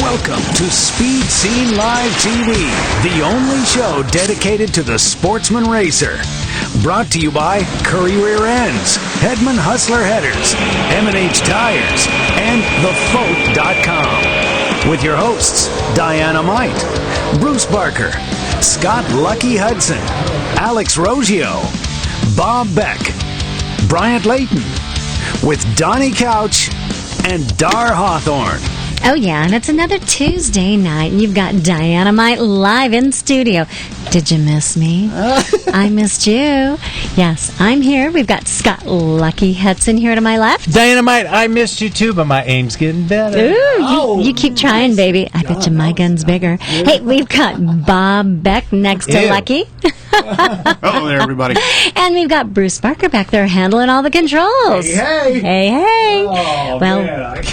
Welcome to Speed Scene Live TV, the only show dedicated to the sportsman racer. Brought to you by Curry Rear Ends, Hedman Hustler Headers, M&H Tires, and TheFote.com. With your hosts, Diana Might, Bruce Barker, Scott Lucky Hudson, Alex Rogio, Bob Beck, Bryant Layton, with Donnie Couch and Dar Hawthorne. Oh, yeah, and it's another Tuesday night, and you've got Dynamite live in studio. Did you miss me? I missed you. Yes, I'm here. We've got Scott Lucky Hudson here to my left. Dynamite, I missed you too, but my aim's getting better. Ooh, you keep trying, baby. I bet you my gun's bigger. Hey, we've got Bob Beck next to Lucky. Hello there, everybody. And we've got Bruce Barker back there handling all the controls. Hey. Hey. Oh, well, man.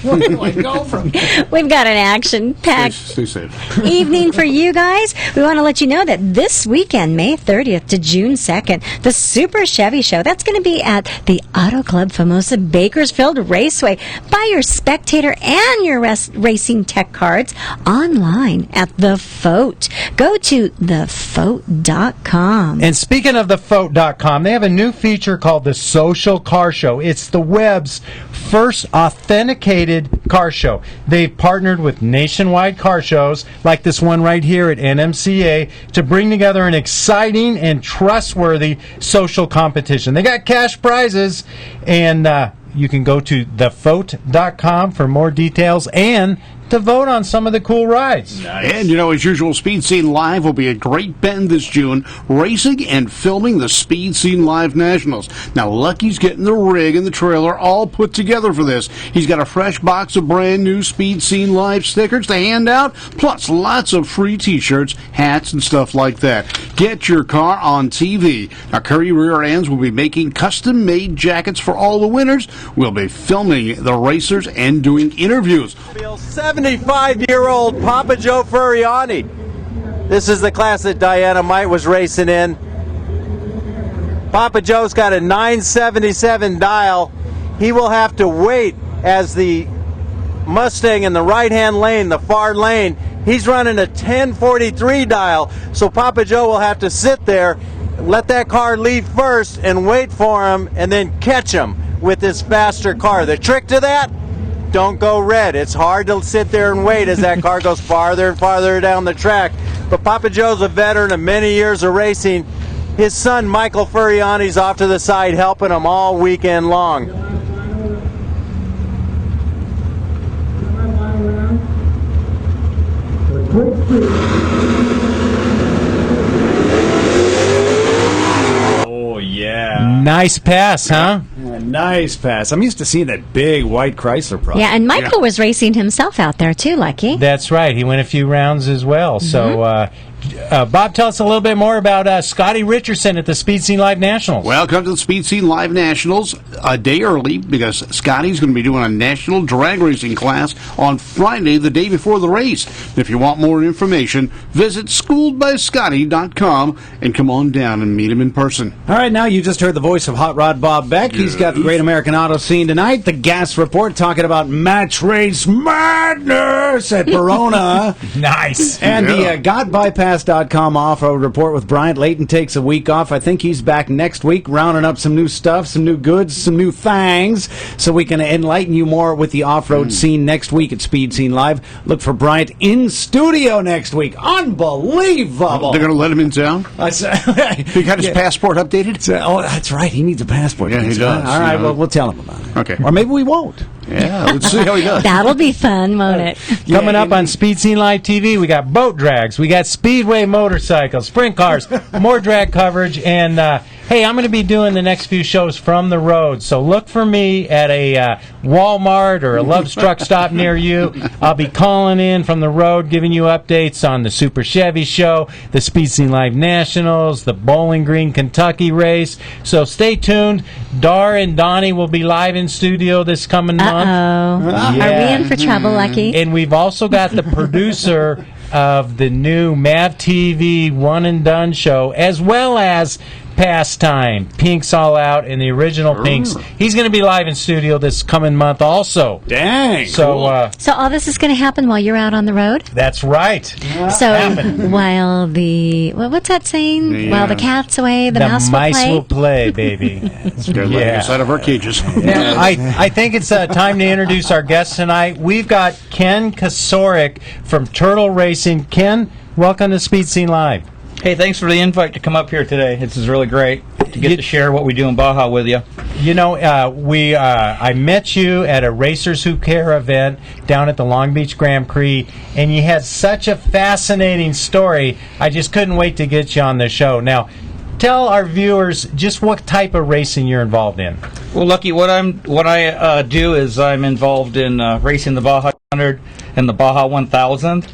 Where do I go from here? We've got an action-packed Stay safe. evening for you guys. We want to let you know that this weekend, May 30th to June 2nd, the Super Chevy Show, that's going to be at the Auto Club Famosa Bakersfield Raceway. Buy your spectator and your racing tech cards online at The Fote. Go to thefote.com. And speaking of thefote.com, they have a new feature called the Social Car Show. It's the web's first authenticated car show. They've partnered with nationwide car shows, like this one right here at NMCA, to bring together an exciting and trustworthy social competition. They got cash prizes, and you can go to thefote.com for more details and to vote on some of the cool rides. Nice. And, as usual, Speed Scene Live will be at Great Bend this June, racing and filming the Speed Scene Live Nationals. Now, Lucky's getting the rig and the trailer all put together for this. He's got a fresh box of brand new Speed Scene Live stickers to hand out, plus lots of free T-shirts, hats, and stuff like that. Get your car on TV. Now, Curry Rear Ends will be making custom-made jackets for all the winners. We'll be filming the racers and doing interviews. 75-year-old Papa Joe Furriani. This is the class that Diana Might was racing in. Papa Joe's got a 977 dial. He will have to wait as the Mustang in the right-hand lane, the far lane, he's running a 1043 dial. So Papa Joe will have to sit there, let that car leave first, and wait for him, and then catch him with this faster car. The trick to that? Don't go red. It's hard to sit there and wait as that car goes farther and farther down the track. But Papa Joe's a veteran of many years of racing. His son, Michael Furriani's off to the side helping him all weekend long. Oh, yeah. Nice pass, huh? Nice pass. I'm used to seeing that big white Chrysler product. Yeah, and Michael was racing himself out there too, Lucky. That's right. He went a few rounds as well. So, Bob, tell us a little bit more about Scotty Richardson at the Speed Scene Live Nationals. Welcome to the Speed Scene Live Nationals a day early because Scotty's going to be doing a national drag racing class on Friday, the day before the race. If you want more information, visit schooledbyscotty.com and come on down and meet him in person. All right, now you just heard the voice of Hot Rod Bob Beck. He's got the Great American Auto Scene tonight. The Gas Report talking about match race madness at Verona. Nice. And the GotBypass.com off-road report with Bryant Layton takes a week off. I think he's back next week, rounding up some new stuff, some new goods, some new things, so we can enlighten you more with the off-road scene next week at Speed Scene Live. Look for Bryant in studio next week. Unbelievable! They're going to let him in town? He got his passport updated? Oh, that's right. He needs a passport. Yeah, he does. All right, well, we'll tell him about it. Okay. Or maybe we won't. Yeah, let's see how he does. That'll be fun, won't it? Coming up on Speed Scene Live TV, we got boat drags, we got speedway motorcycles, sprint cars, more drag coverage, and hey, I'm going to be doing the next few shows from the road, so look for me at a Walmart or a Love's Truck Stop near you. I'll be calling in from the road, giving you updates on the Super Chevy Show, the Speed Scene Live Nationals, the Bowling Green, Kentucky race. So stay tuned. Dar and Donnie will be live in studio this coming month. Uh-oh. Yeah. Are we in for trouble, Lucky? And we've also got the producer of the new MAV TV One and Done show, as well as Pastime, Pink's All Out, and the original Pink's. He's going to be live in studio this coming month also. Dang. So So all this is going to happen while you're out on the road? that's right. So while the what's that saying? While the cat's away, the mouse will play. baby. They're letting us out of our cages. Now, I think it's time to introduce our guest tonight. We've got Ken Kocourek from Turtle Racing. Ken, welcome to Speed Scene Live. Hey, thanks for the invite to come up here today. This is really great to get to share what we do in Baja with you. You know, I met you at a Racers Who Care event down at the Long Beach Grand Prix, and you had such a fascinating story. I just couldn't wait to get you on the show. Now, tell our viewers just what type of racing you're involved in. Well, Lucky, what I do is I'm involved in racing the Baja 100 and the Baja 1000,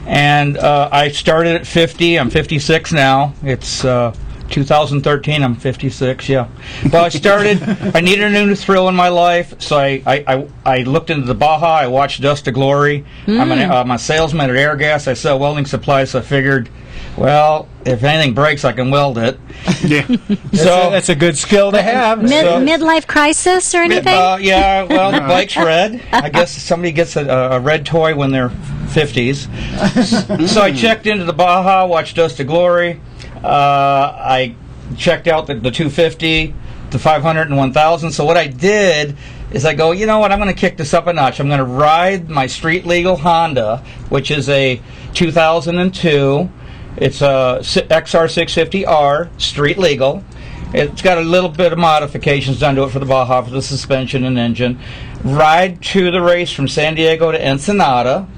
and I started at 50. I'm 56 now. It's 2013. I'm 56. Yeah. Well, I needed a new thrill in my life, so I looked into the Baja. I watched Dust to Glory. I'm a salesman at Airgas. I sell welding supplies, so I figured, well, if anything breaks, I can weld it. Yeah. So That's a good skill to have. Midlife crisis or anything? yeah, well, the bike's red. I guess somebody gets a red toy when they're 50s. So I checked into the Baja, watched Dust to Glory. I checked out the 250, the 500, and 1000. So what I did is I go, you know what, I'm going to kick this up a notch. I'm going to ride my street legal Honda, which is a 2002. It's a XR650R, street legal. It's got a little bit of modifications done to it for the Baja, for the suspension and engine. Ride to the race from San Diego to Ensenada.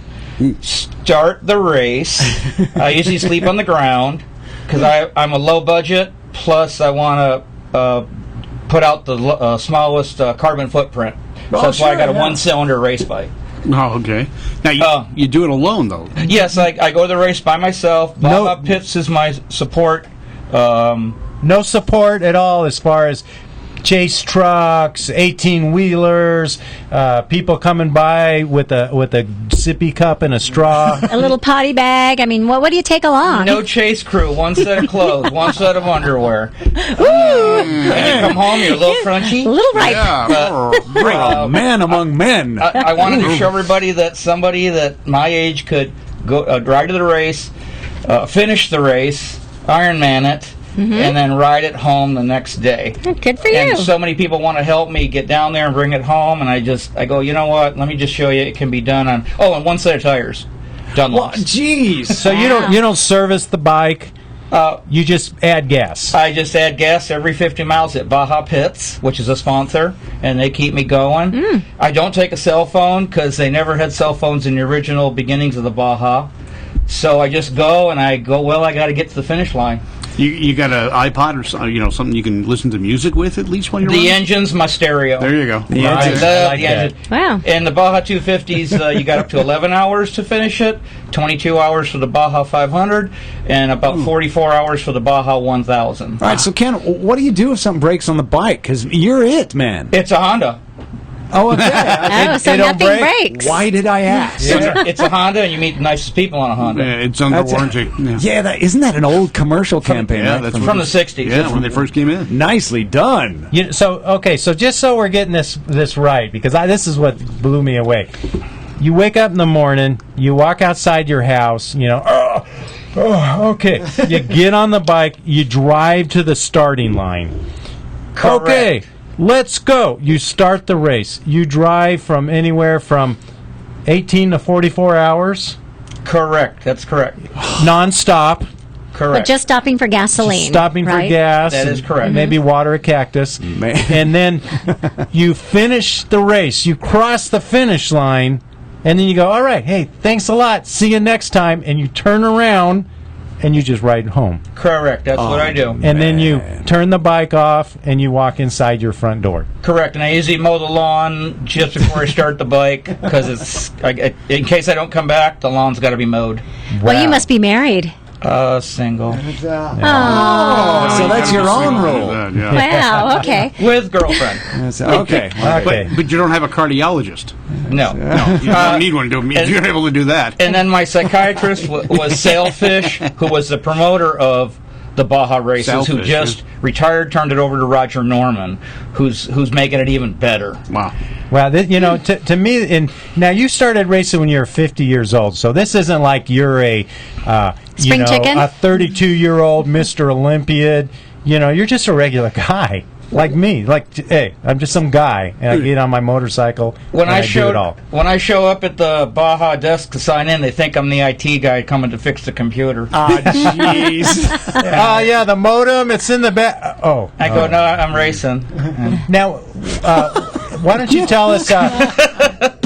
Start the race. I usually sleep on the ground because I'm a low budget. Plus, I want to put out the smallest carbon footprint. So that's why I got a one-cylinder race bike. Oh, okay. Now, you do it alone, though. Yes, I go to the race by myself. Baja Pits is my support. No support at all as far as chase trucks, 18-wheelers, people coming by with a sippy cup and a straw. A little potty bag. I mean, what do you take along? No chase crew. One set of clothes. One set of underwear. Ooh. When you come home, you're a little crunchy. A little ripe. Yeah. Man among men. I wanted to show everybody that somebody that my age could go ride to the race, finish the race, Ironman it, and then ride it home the next day. Good for you. And so many people want to help me get down there and bring it home, and I go, you know what? Let me just show you. It can be done on and one set of tires, Dunlops. Jeez. So you don't service the bike. You just add gas. I just add gas every 50 miles at Baja Pits, which is a sponsor, and they keep me going. I don't take a cell phone because they never had cell phones in the original beginnings of the Baja. So I just go, and I go, well, I got to get to the finish line. You got an iPod or something you can listen to music with at least when you're The running? engine's my stereo. There you go. I love the engine. Wow. And the Baja 250s, you got up to 11 hours to finish it, 22 hours for the Baja 500, and about 44 hours for the Baja 1000. All right, so Ken, what do you do if something breaks on the bike? Because you're it, man. It's a Honda. Oh, okay. So it don't nothing break. breaks. Why did I ask? It's a Honda, and you meet the nicest people on a Honda. It's under warranty. Yeah, isn't that an old commercial campaign? Yeah, right? that's From the 60s. Yeah, when they first came in. Nicely done. So just so we're getting this right, because this is what blew me away. You wake up in the morning, you walk outside your house, okay. You get on the bike, you drive to the starting line. Correct. Okay, let's go. You start the race. You drive from anywhere from 18 to 44 hours. Correct. That's correct. Non-stop. But Correct. just stopping for gasoline. Stopping for right? gas. That is correct. Maybe water a cactus. And then you finish the race. You cross the finish line. And then you go, all right, hey, thanks a lot. See you next time. And you turn around and you just ride home. Correct. That's what I do. And then you turn the bike off and you walk inside your front door. Correct. And I usually mow the lawn just before I start the bike because in case I don't come back, the lawn's got to be mowed. Well, you must be married. Single. Oh. So that's your own rule. Yeah. Wow, okay. With girlfriend. Okay. Okay. But you don't have a cardiologist. No. No, you don't need one. You're able to do that. And then my psychiatrist was Sailfish, who was the promoter of the Baja races, who Selfish, just retired, turned it over to Roger Norman, who's making it even better. Wow. Well, to me, and now you started racing when you were 50 years old, so this isn't like you're a Spring chicken? a 32-year-old Mr. Olympiad. You're just a regular guy. Like me, hey, I'm just some guy, and I get on my motorcycle When and I do it all. when I show up at the Baja desk to sign in, they think I'm the IT guy coming to fix the computer. Jeez. Oh yeah, the modem. It's in the back. I go, no, I'm racing. Now, why don't you tell us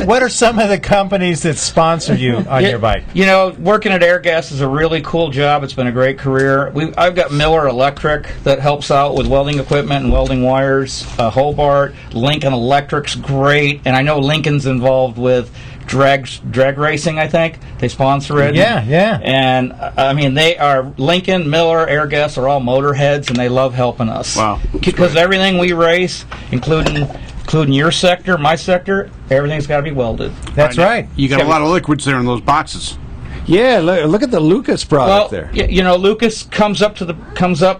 what are some of the companies that sponsor you on your bike? Working at Airgas is a really cool job. It's been a great career. I've got Miller Electric that helps out with welding equipment and welding wires. Hobart, Lincoln Electric's great, and I know Lincoln's involved with drag racing. I think they sponsor it. Yeah. And I mean, they are Lincoln, Miller, Airgas are all motorheads, and they love helping us. Wow. Because everything we race, including your sector, my sector, everything's got to be welded. That's right. You got a lot of liquids there in those boxes. Yeah, look at the Lucas product there. Lucas comes up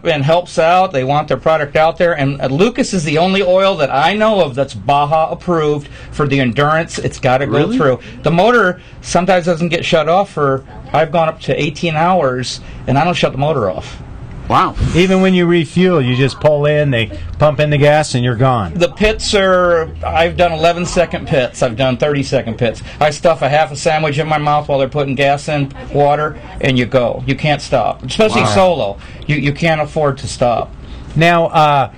and helps out. They want their product out there, and Lucas is the only oil that I know of that's Baja approved for the endurance. It's got to go through. The motor sometimes doesn't get shut off for. I've gone up to 18 hours, and I don't shut the motor off. Wow. Even when you refuel, you just pull in, they pump in the gas, and you're gone. The pits I've done 11-second pits. I've done 30-second pits. I stuff a half a sandwich in my mouth while they're putting gas in, water, and you go. You can't stop. Especially solo. You can't afford to stop. Now,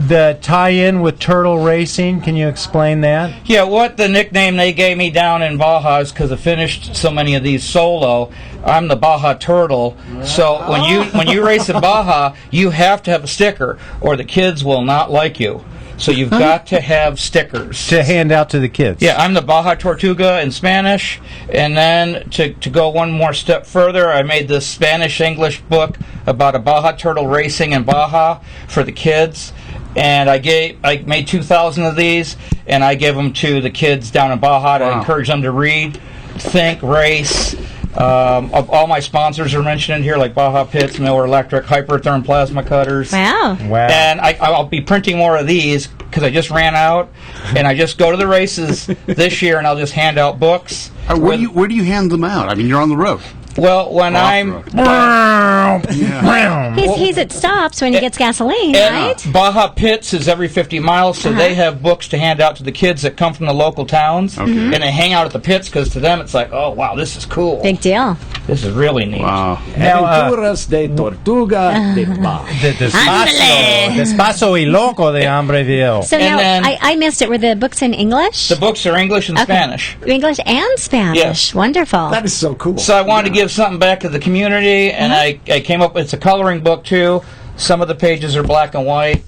the tie-in with Turtle Racing, can you explain that? Yeah, what the nickname they gave me down in Baja is because I finished so many of these solo. I'm the Baja Turtle. So when you race in Baja, you have to have a sticker, or the kids will not like you. So you've got to have stickers To hand out to the kids. Yeah, I'm the Baja Tortuga in Spanish, and then to go one more step further, I made this Spanish-English book about a Baja turtle racing in Baja for the kids, and I made 2,000 of these, and I give them to the kids down in Baja to encourage them to read, think, race. All my sponsors are mentioned in here, like Baja Pits, Miller Electric, Hypertherm Plasma Cutters. Wow. And I'll be printing more of these because I just ran out, and I just go to the races this year, and I'll just hand out books. Where do you hand them out? I mean, you're on the road. Well, when He's at stops when he gets gasoline, right? Baja Pits is every 50 miles, so they have books to hand out to the kids that come from the local towns, and they hang out at the pits because to them it's like, oh wow, this is cool. Big deal. This is really neat. Wow. Now, Aventuras de Tortuga de Baja. Despacio y Loco de Hambreville. So And now, then- I missed it. Were the books in English? The books are English and Spanish. English and Spanish. Yes. Wonderful. That is so cool. So I wanted to give something back to the community, and I came up with, it's a coloring book too. Some of the pages are black and white,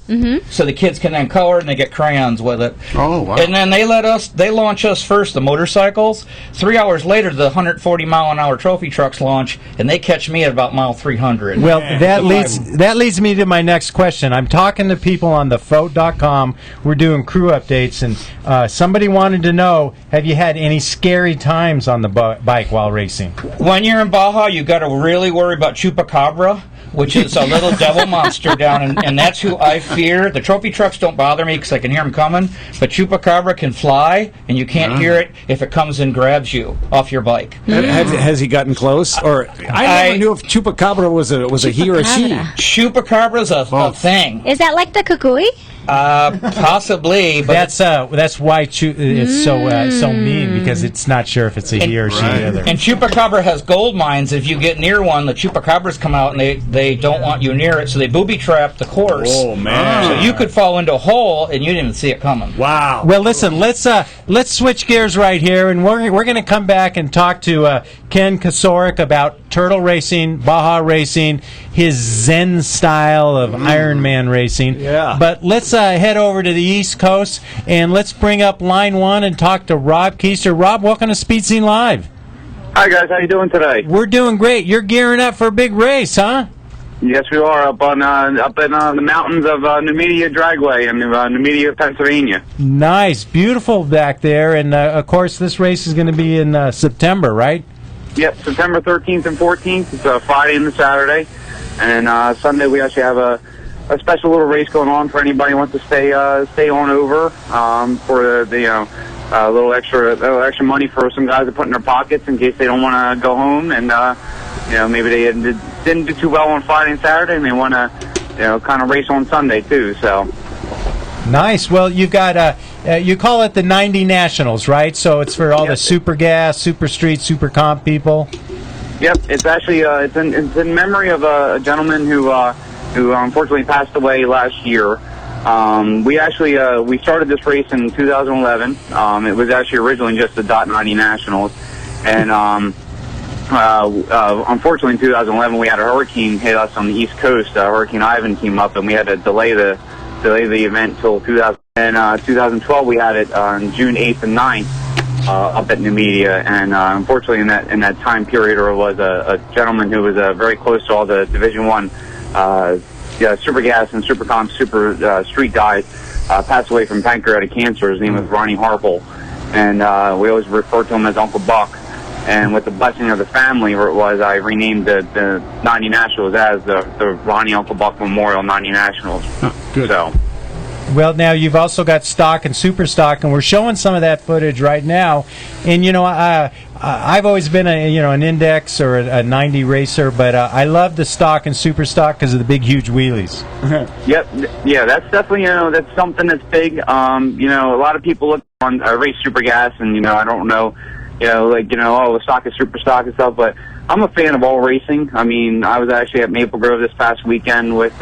so the kids can then color and they get crayons with it. Oh, wow. And then they launch us first, the motorcycles. 3 hours later, the 140-mile-an-hour trophy trucks launch, and they catch me at about mile 300. Well, that leads me to my next question. I'm talking to people on thefote.com. We're doing crew updates, and somebody wanted to know, have you had any scary times on the bike while racing? When you're in Baja, you got to really worry about Chupacabra, which is a little devil monster down, and that's who I fear. The trophy trucks don't bother me because I can hear them coming, but Chupacabra can fly, and you can't hear it if it comes and grabs you off your bike. Has he gotten close? Or I never knew if Chupacabra was a he or a she. Chupacabra's a thing. Is that like the kukui? Possibly, but That's why it's so mean, because it's not sure if it's a he or she either. and Chupacabra has gold mines. If you get near one, the Chupacabras come out and they don't want you near it, so they booby trap the course. Oh, man. So you could fall into a hole and you didn't even see it coming. Wow. Well, listen, let's switch gears right here, and we're going to come back and talk to Ken Kocourek about turtle racing, Baja racing, his Zen style of Ironman racing. Yeah. But let's head over to the East Coast, and let's bring up line one and talk to Rob Keister. Rob, welcome to Speed Scene Live. Hi guys, how you doing today? We're doing great. You're gearing up for a big race, huh? Yes, we are up in the mountains of Numidia Dragway in Numidia, Pennsylvania. Nice, beautiful back there, and of course this race is going to be in September, right? Yep, September 13th and 14th. It's a Friday and a Saturday. And Sunday we actually have a special little race going on for anybody who wants to stay on over for the little extra money for some guys to put in their pockets in case they don't want to go home and maybe they didn't do too well on Friday and Saturday and they want to kind of race on Sunday too. So nice. Well, you've got you call it the 90 Nationals, right? So it's for all the Super Gas, Super Street, Super Comp people. Yep, it's actually it's in memory of a gentleman who unfortunately passed away last year. We started this race in 2011. It was actually originally just the .90 Nationals, and unfortunately in 2011 we had a hurricane hit us on the East Coast. Hurricane Ivan came up, and we had to delay the event till 2000. And 2012 we had it on June 8th and 9th up at New Media, and unfortunately in that time period there was a gentleman who was very close to all the Division I. Super Gas and Super Comp Super Street guys passed away from pancreatic cancer. His name was Ronnie Harple, and we always refer to him as Uncle Buck. And with the blessing of the family, where it was, I renamed the 90 Nationals as the Ronnie Uncle Buck Memorial 90 Nationals. Good. So. Well, now you've also got stock and super stock, and we're showing some of that footage right now. And I've always been an index or a 90 racer, but I love the stock and super stock because of the big, huge wheelies. Yep, yeah, that's definitely that's something that's big. A lot of people look on race Super Gas, and I don't know, the stock is super stock and stuff, but I'm a fan of all racing. I mean, I was actually at Maple Grove this past weekend with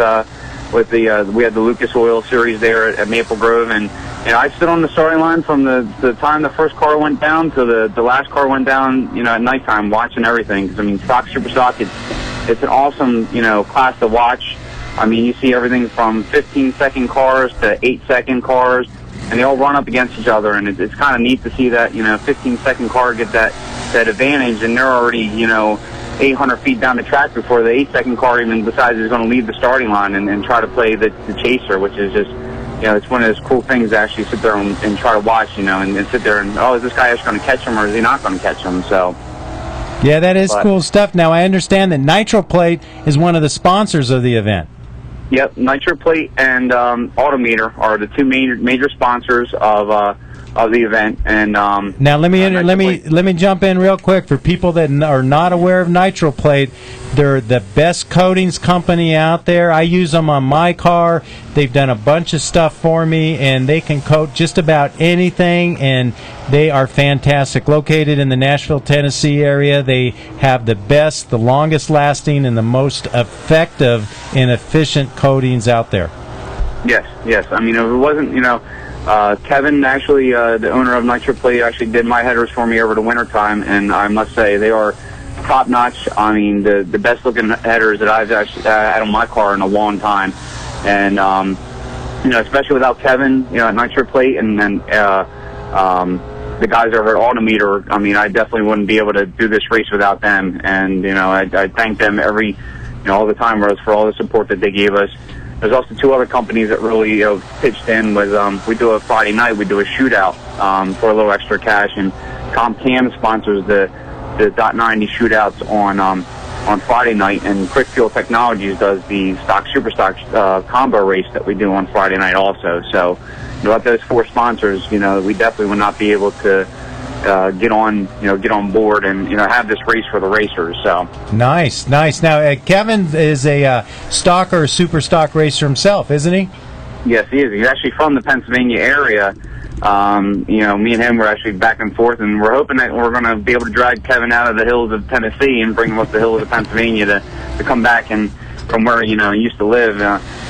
we had the Lucas Oil Series there at Maple Grove, and I stood on the starting line from the time the first car went down to the last car went down, at nighttime, watching everything. 'Cause, I mean, stock, super stock, it's an awesome, class to watch. I mean, you see everything from 15-second cars to 8-second cars, and they all run up against each other, and it's kind of neat to see that, 15-second car get that advantage, and they're already, 800 feet down the track before the 8-second car even decides it's going to leave the starting line and try to play the chaser, which is just, it's one of those cool things to actually sit there and try to watch, and sit there and, is this guy actually going to catch him or is he not going to catch him? So. Yeah, that is cool stuff. Now, I understand that Nitro Plate is one of the sponsors of the event. Yep, Nitro Plate and Autometer are the two major sponsors of the event. And now let me jump in real quick for people that are not aware of Nitro Plate. They're the best coatings company out there. I use them on my car. They've done a bunch of stuff for me, and they can coat just about anything, and they are fantastic. Located in the Nashville, Tennessee area, they have the best, the longest lasting, and the most effective and efficient coatings out there. Yes. I mean, if it wasn't, Kevin, actually, the owner of Nitro Plate, actually did my headers for me over the wintertime, and I must say they are top-notch. I mean, the best-looking headers that I've actually had on my car in a long time. And, especially without Kevin, at Nitro Plate, and then the guys over at Autometer, I mean, I definitely wouldn't be able to do this race without them. And, I thank them all the time for all the support that they gave us. There's also two other companies that really pitched in with, we do a Friday night, we do a shootout for a little extra cash, and CompCam sponsors the .90 shootouts on Friday night, and Quick Fuel Technologies does the stock super stock combo race that we do on Friday night also. So without those four sponsors, we definitely would not be able to get on board and have this race for the racers. So nice. Now Kevin is a stock or super stock racer himself, isn't he? Yes, he is. He's actually from the Pennsylvania area. Me and him were actually back and forth, and we're hoping that we're going to be able to drag Kevin out of the hills of Tennessee and bring him up the hills of Pennsylvania to come back and from where he used to live.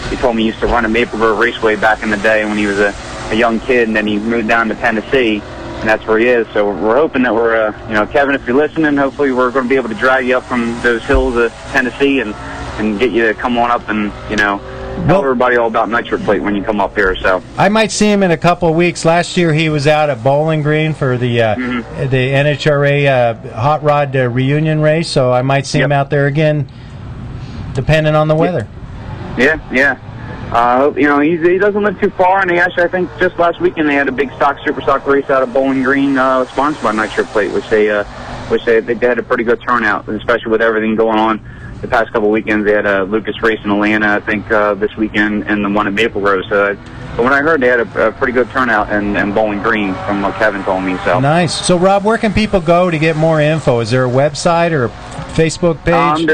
He told me he used to run at Maple Grove Raceway back in the day when he was a young kid, and then he moved down to Tennessee, and that's where he is. So we're hoping that we're, Kevin, if you're listening, hopefully we're going to be able to drag you up from those hills of Tennessee and get you to come on up and, tell everybody all about Nitro Plate when you come up here. So I might see him in a couple of weeks. Last year he was out at Bowling Green for the NHRA Hot Rod reunion race, so I might see him out there again, depending on the weather. Yeah. He doesn't live too far, and I think just last weekend they had a big super stock race out of Bowling Green, sponsored by Nitro Plate, which they which they had a pretty good turnout, especially with everything going on the past couple of weekends. They had a Lucas race in Atlanta, I think, this weekend, and the one at Maple Grove. So, but when I heard they had a pretty good turnout in Bowling Green, from what Kevin told me. So nice. So, Rob, where can people go to get more info? Is there a website or a Facebook page? You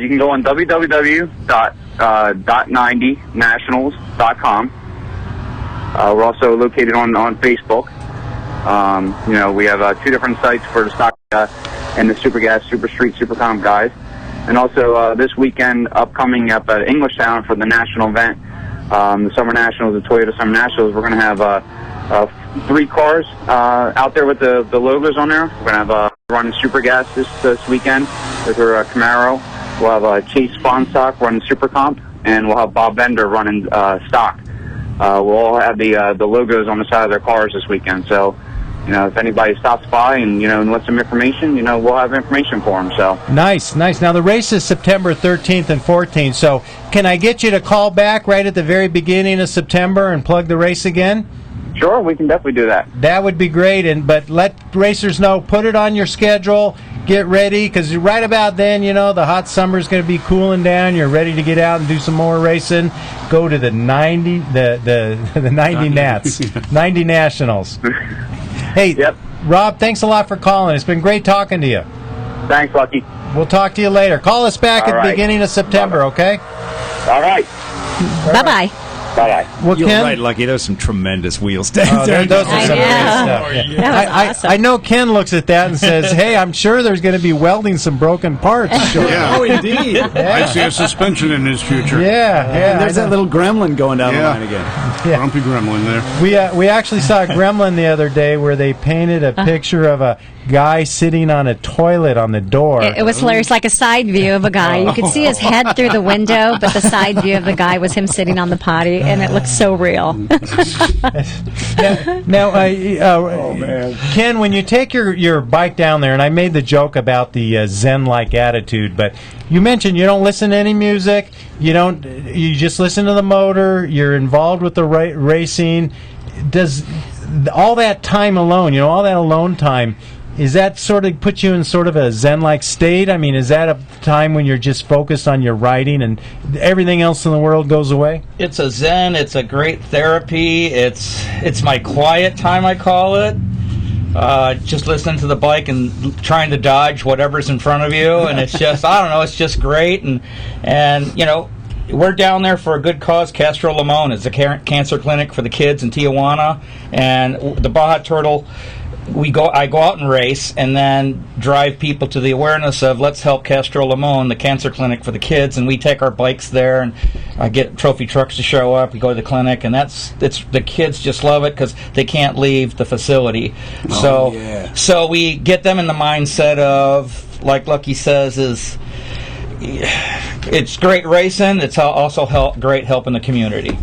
can go on www.90nationals.com. We're also located on Facebook. We have 2 different sites for the stock and the Super Gas, Super Street, Super Comp guys. And also this weekend, upcoming up at Englishtown for the national event, the Summer Nationals, the Toyota Summer Nationals. We're going to have 3 cars out there with the logos on there. We're going to have running Super Gas this weekend with our Camaro. We'll have Chase Fonstock running Super Comp, and we'll have Bob Bender running stock. We'll all have the logos on the side of their cars this weekend. So, if anybody stops by and, wants some information, we'll have information for them. So Nice. Now, the race is September 13th and 14th, so can I get you to call back right at the very beginning of September and plug the race again? Sure, we can definitely do that. That would be great, but let racers know, put it on your schedule, get ready, because right about then, the hot summer is going to be cooling down. You're ready to get out and do some more racing. Go to the 90 Nats, 90 Nationals. Hey, Yep. Rob, thanks a lot for calling. It's been great talking to you. Thanks, Lucky. We'll talk to you later. Call us back All at the right. beginning of September, okay? All right. Bye-bye. Bye-bye. Well, You're Ken, right, Lucky. Those some tremendous wheels down Oh, there. those are I some great know. stuff. Yeah. That was awesome. I know Ken looks at that and says, hey, I'm sure there's going to be welding some broken parts. Yeah. Oh, indeed. I see a suspension in his future. Yeah. And there's that little gremlin going down the Yeah. line again. Yeah. Grumpy gremlin there. We actually saw a gremlin the other day where they painted a picture of a guy sitting on a toilet on the door. It was hilarious, like a side view of a guy. You could see his head through the window, but the side view of the guy was him sitting on the potty, and it looked so real. Now, Ken, when you take your bike down there, and I made the joke about the Zen-like attitude, but you mentioned you don't listen to any music, you just listen to the motor, you're involved with the racing. Does all that time alone, all that alone time, is that sort of put you in sort of a Zen-like state? I mean, is that a time when you're just focused on your riding and everything else in the world goes away? It's a zen. It's a great therapy. It's my quiet time, I call it. Just listening to the bike and trying to dodge whatever's in front of you, and it's just, I don't know, it's just great. And we're down there for a good cause. Castro Limon is a cancer clinic for the kids in Tijuana, and the Baja Turtle. I go out and race, and then drive people to the awareness of let's help Castro Limon, the cancer clinic for the kids, and we take our bikes there, and I get trophy trucks to show up. We go to the clinic, and the kids just love it because they can't leave the facility. So we get them in the mindset of, like Lucky says, it's great racing. It's also great helping the community.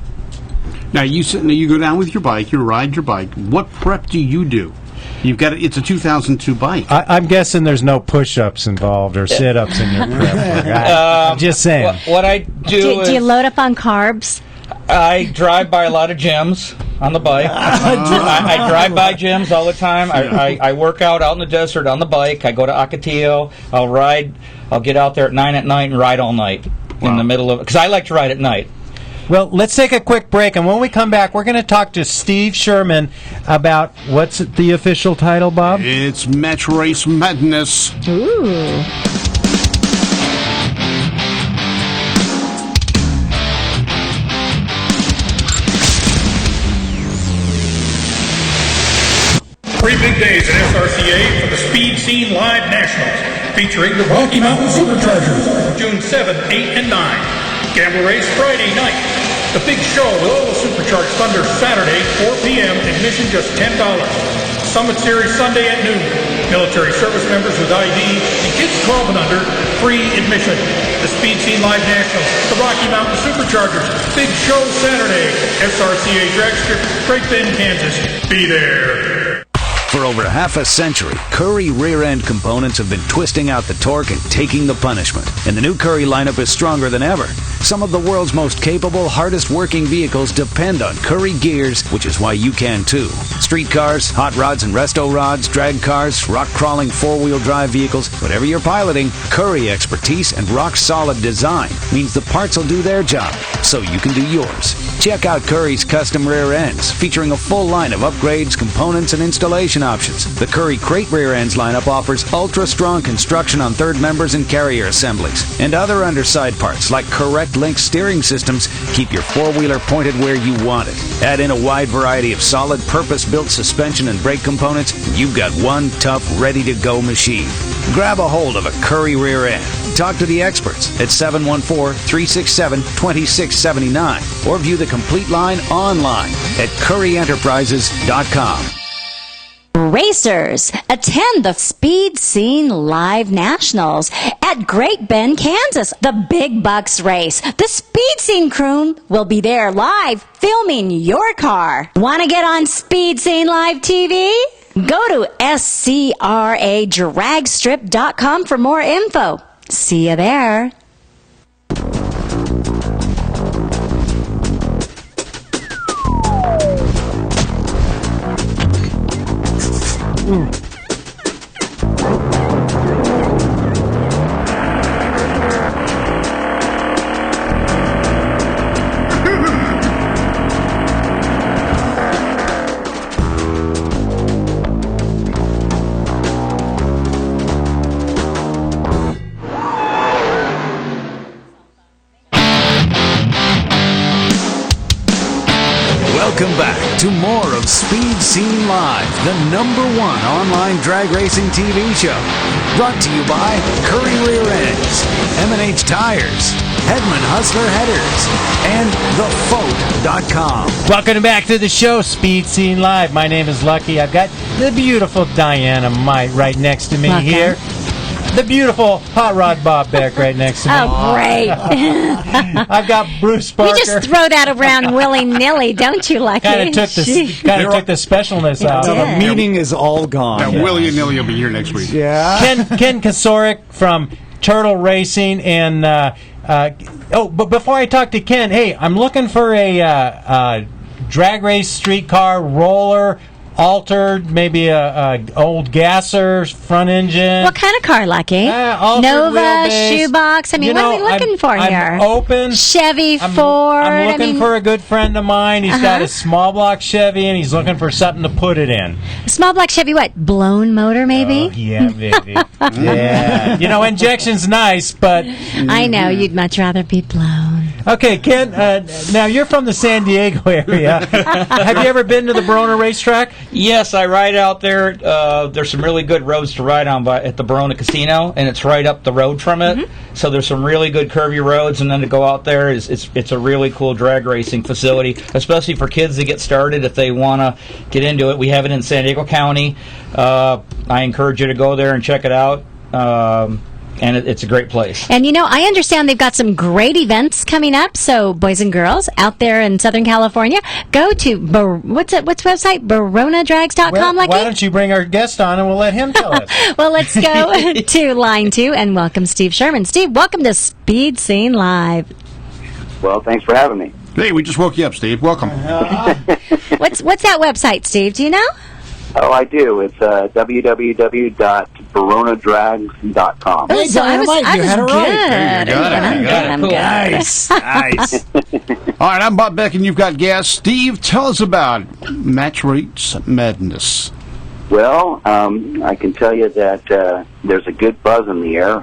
Now, you go down with your bike, you ride your bike. What prep do you do? It's a 2002 bike. I'm guessing there's no push-ups involved or sit-ups in your prep. I'm just saying. What I do is Do you load up on carbs? I drive by a lot of gyms on the bike. I drive by gyms all the time. I work out in the desert on the bike. I go to Ocotillo. I'll ride. I'll get out there at 9 at night and ride all night in the middle of it. Because I like to ride at night. Well, let's take a quick break, and when we come back, we're going to talk to Steve Sherman about what's the official title, Bob? It's Match Race Madness. Ooh. Three big days at SRCA for the Speed Scene Live Nationals, featuring the Rocky Mountain Superchargers, June 7, 8, and 9. Gamble Race Friday night. The Big Show with all the Supercharged Thunder Saturday, 4 p.m. Admission just $10. Summit Series Sunday at noon. Military service members with ID and kids 12 and under, free admission. The Speed Scene Live Nationals, the Rocky Mountain Superchargers, Big Show Saturday, SRCA Drag Strip, Great Bend, Kansas. Be there. For over half a century, Curry rear-end components have been twisting out the torque and taking the punishment. And the new Curry lineup is stronger than ever. Some of the world's most capable, hardest working vehicles depend on Curry gears, which is why you can too. Street cars, hot rods and resto rods, drag cars, rock crawling four-wheel drive vehicles, whatever you're piloting, Curry expertise and rock-solid design means the parts will do their job, so you can do yours. Check out Curry's custom rear ends, featuring a full line of upgrades, components, and installation options. The Curry Crate rear ends lineup offers ultra-strong construction on third members and carrier assemblies, and other underside parts like correct link steering systems keep your four-wheeler pointed where you want it. Add in a wide variety of solid, purpose-built suspension and brake components, and you've got one tough, ready-to-go machine. Grab a hold of a Curry rear end. Talk to the experts at 714-367-2679 or view the complete line online at curryenterprises.com. Racers, attend the Speed Scene Live Nationals at Great Bend, Kansas, the Big Bucks race. The Speed Scene crew will be there live filming your car. Want to get on Speed Scene Live TV? Go to scradragstrip.com for more info. See you there. Welcome back to more of Speed Scene Live, the #1 online drag racing TV show. Brought to you by Curry Rear Ends, M&H Tires, Hedman Hustler Headers, and TheFote.com. Welcome back to the show, Speed Scene Live. My name is Lucky. I've got the beautiful Diana Might right next to me here. The beautiful Hot Rod Bob Beck right next to me. Oh, great. I've got Bruce Barker. You just throw that around willy-nilly, don't you, Lucky? Kind of took the specialness out. So the meaning is all gone. Yeah, Willie and Nilly will be here next week. Yeah. Ken Kosoric from Turtle Racing and but before I talk to Ken, hey, I'm looking for a drag race streetcar roller. Altered, maybe a old gasser front engine. What kind of car, Lucky? Nova, wheelbase. shoebox. I mean, what are we looking for here? I'm open. Chevy, Ford. I'm looking for a good friend of mine. He's got a small block Chevy, and he's looking for something to put it in. Small block Chevy, what? Blown motor, maybe? Oh, yeah, baby. Yeah. You know, injection's nice, but... I know, you'd much rather be blown. Okay, Ken, now you're from the San Diego area. Have you ever been to the Verona racetrack? Yes, I ride out there. There's some really good roads to ride on at the Verona Casino, and it's right up the road from it. Mm-hmm. So there's some really good curvy roads, and then to go out there it's a really cool drag racing facility, especially for kids to get started if they want to get into it. We have it in San Diego County. I encourage you to go there and check it out. And it's a great place. And, you know, I understand they've got some great events coming up. So, boys and girls out there in Southern California, go to, what's website? BaronaDrags.com, Lucky? Why don't you bring our guest on and we'll let him tell us? Well, let's go to line 2 and welcome Steve Sherman. Steve, welcome to Speed Scene Live. Well, thanks for having me. Hey, we just woke you up, Steve. Welcome. What's that website, Steve? Do you know? Oh, I do. It's www.veronadrags.com. Oh, so I was good. I'm good. Nice. Nice. All right, I'm Bob Beck, and you've got gas. Steve, tell us about Match Race Madness. Well, I can tell you that there's a good buzz in the air.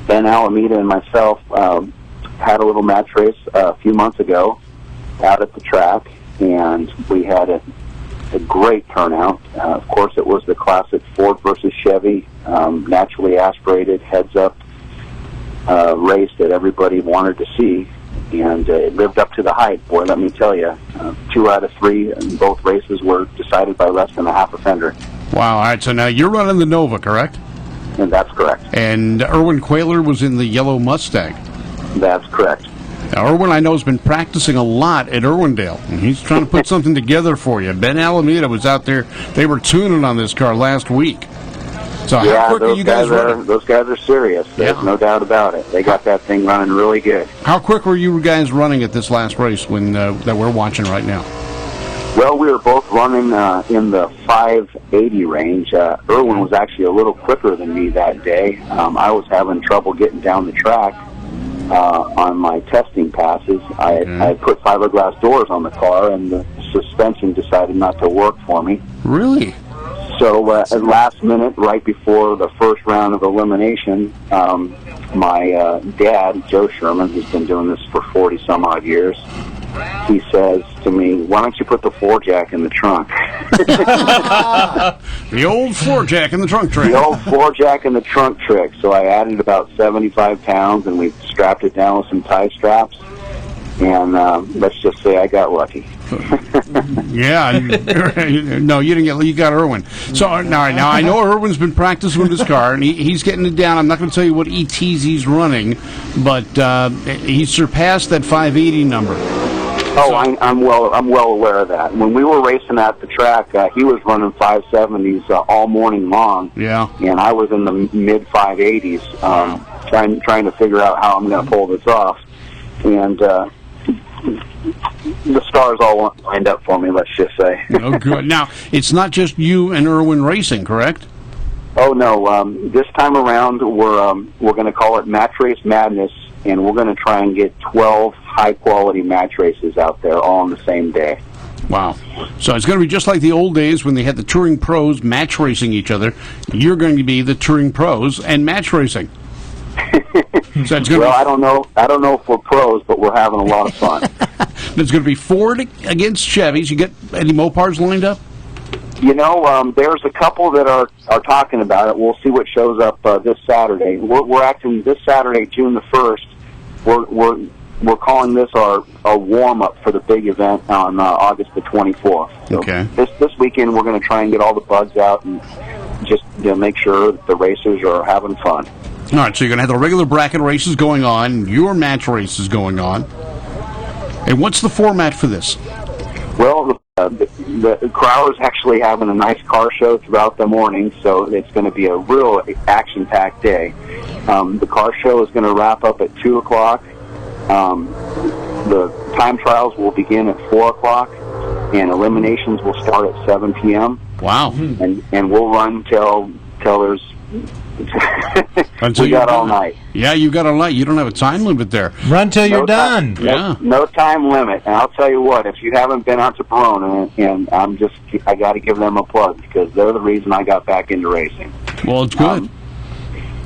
Ben Alameda and myself had a little match race a few months ago out at the track, and we had a great turnout. Of course, it was the classic Ford versus Chevy, naturally aspirated, heads-up race that everybody wanted to see, and it lived up to the hype. Boy, let me tell you, 2 out of 3 in both races were decided by less than a half a fender. Wow, all right, so now you're running the Nova, correct? And that's correct. And Erwin Quayler was in the yellow Mustang. That's correct. Now, Erwin, I know, has been practicing a lot at Irwindale, and he's trying to put something together for you. Ben Alameda was out there. They were tuning on this car last week. So Yeah, how quick are you guys running? those guys are serious. There's no doubt about it. They got that thing running really good. How quick were you guys running at this last race when that we're watching right now? Well, we were both running in the 580 range. Irwin was actually a little quicker than me that day. I was having trouble getting down the track on my testing passes. I put fiberglass doors on the car, and the suspension decided not to work for me. Really? So at last minute, right before the first round of elimination, my dad, Joe Sherman, who's been doing this for 40-some-odd years, he says to me, "Why don't you put the floor jack in the trunk?" The old floor jack in the trunk trick. The old floor jack in the trunk trick. So I added about 75 pounds, and we strapped it down with some tie straps. And let's just say I got lucky. Yeah, no, you didn't get. You got Irwin. So now I know Irwin's been practicing with his car, and he's getting it down. I'm not going to tell you what ETs he's running, but he's surpassed that 580 number. Oh, I'm well aware of that. When we were racing at the track, he was running 570s all morning long. Yeah, and I was in the mid 580s, trying to figure out how I'm going to pull this off, and. The stars all lined up for me, let's just say. Oh, good. Now, it's not just you and Irwin racing, correct? Oh, no. This time around, we're going to call it Match Race Madness, and we're going to try and get 12 high-quality match races out there all on the same day. Wow. So it's going to be just like the old days when they had the touring pros match racing each other. You're going to be the touring pros and match racing. So it's well, I don't know if we're pros, but we're having a lot of fun. There's going to be Ford against Chevys. You get any Mopars lined up? You know, there's a couple that are talking about it. We'll see what shows up this Saturday. We're actually this Saturday, June the 1st. We're calling this our warm up for the big event on August the 24th. So okay. This weekend we're going to try and get all the bugs out and just make sure that the racers are having fun. All right, so you're going to have the regular bracket races going on, your match races going on. And what's the format for this? Well, the Crowder's actually having a nice car show throughout the morning, so it's going to be a real action-packed day. The car show is going to wrap up at 2 o'clock. The time trials will begin at 4 o'clock, and eliminations will start at 7 p.m. Wow. And we'll run till there's... Until we got all night. Yeah, you got all night. You don't have a time limit there. Run till you're done. No time limit. And I'll tell you what, if you haven't been out to Verona, and I got to give them a plug because they're the reason I got back into racing. Well, it's good.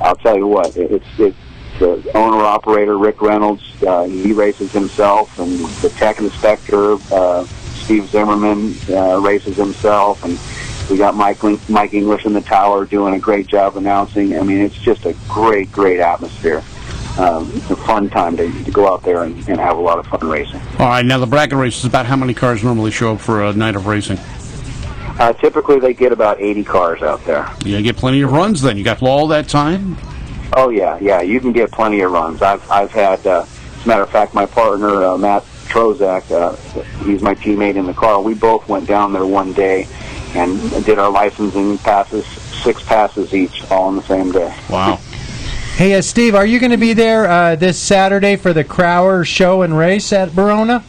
I'll tell you what, it's the owner-operator, Rick Reynolds. He races himself, and the tech inspector, Steve Zimmerman, races himself, and we got Mike English in the tower doing a great job announcing. I mean, it's just a great atmosphere. It's a fun time to go out there and have a lot of fun racing. All right, now the bracket race is about how many cars normally show up for a night of racing? Typically, they get about 80 cars out there. You get plenty of runs then. You got all that time? Oh, yeah, you can get plenty of runs. I've had, as a matter of fact, my partner, Matt Trozak, he's my teammate in the car. We both went down there one day and did our licensing passes, 6 passes each, all on the same day. Wow. Hey, Steve, are you going to be there this Saturday for the Crowder show and race at Verona?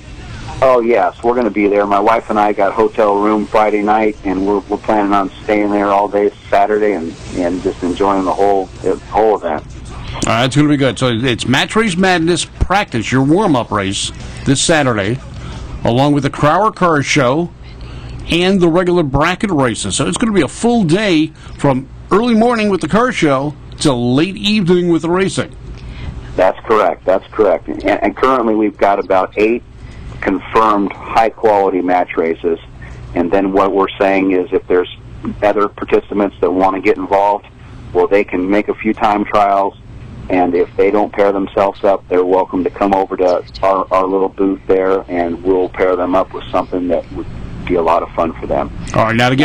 Oh, yes, we're going to be there. My wife and I got hotel room Friday night, and we're planning on staying there all day Saturday and just enjoying the whole event. All right, it's going to be good. So it's Match Race Madness Practice, your warm-up race, this Saturday, along with the Crowder Car Show and the regular bracket races. So it's going to be a full day from early morning with the car show till late evening with the racing. That's correct. And currently we've got about 8 confirmed high-quality match races. And then what we're saying is if there's other participants that want to get involved, well, they can make a few time trials. And if they don't pair themselves up, they're welcome to come over to our little booth there, and we'll pair them up with something that would be a lot of fun for them. All right, now to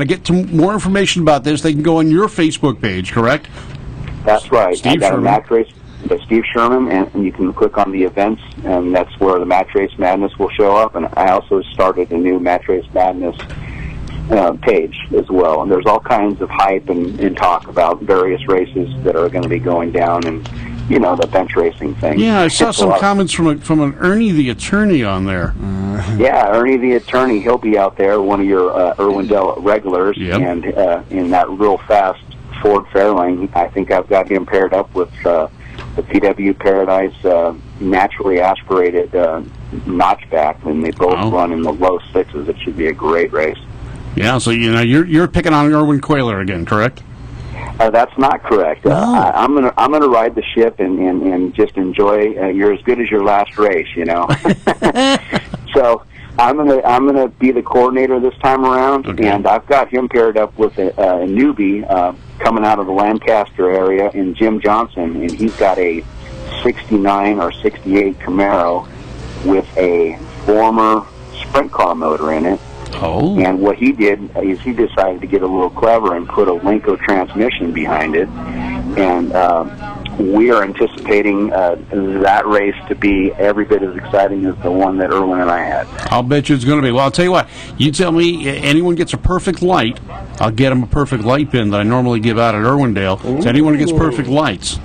get some more information about this, they can go on your Facebook page, correct? That's right. Steve I got Sherman. a match race, Steve Sherman, and you can click on the events, and that's where the Match Race Madness will show up. And I also started a new Match Race Madness page as well. And there's all kinds of hype and talk about various races that are going to be going down, and the bench racing thing. Yeah, I saw some comments from an Ernie the Attorney on there. Yeah, Ernie the Attorney, he'll be out there, one of your Irwindale regulars, and in that real fast Ford Fairlane, I think I've got him paired up with the PW Paradise naturally aspirated notchback, and they both run in the low sixes. It should be a great race. Yeah, so you're picking on Irwin Quayler again, correct? That's not correct. I'm gonna ride the ship and just enjoy. You're as good as your last race, So I'm gonna be the coordinator this time around, and I've got him paired up with a newbie coming out of the Lancaster area in Jim Johnson, and he's got a 69 or 68 Camaro with a former sprint car motor in it. Oh. And what he did is he decided to get a little clever and put a Lenco transmission behind it. And we are anticipating that race to be every bit as exciting as the one that Irwin and I had. I'll bet you it's going to be. Well, I'll tell you what. You tell me anyone gets a perfect light, I'll get them a perfect light pin that I normally give out at Irwindale. So anyone who gets perfect lights.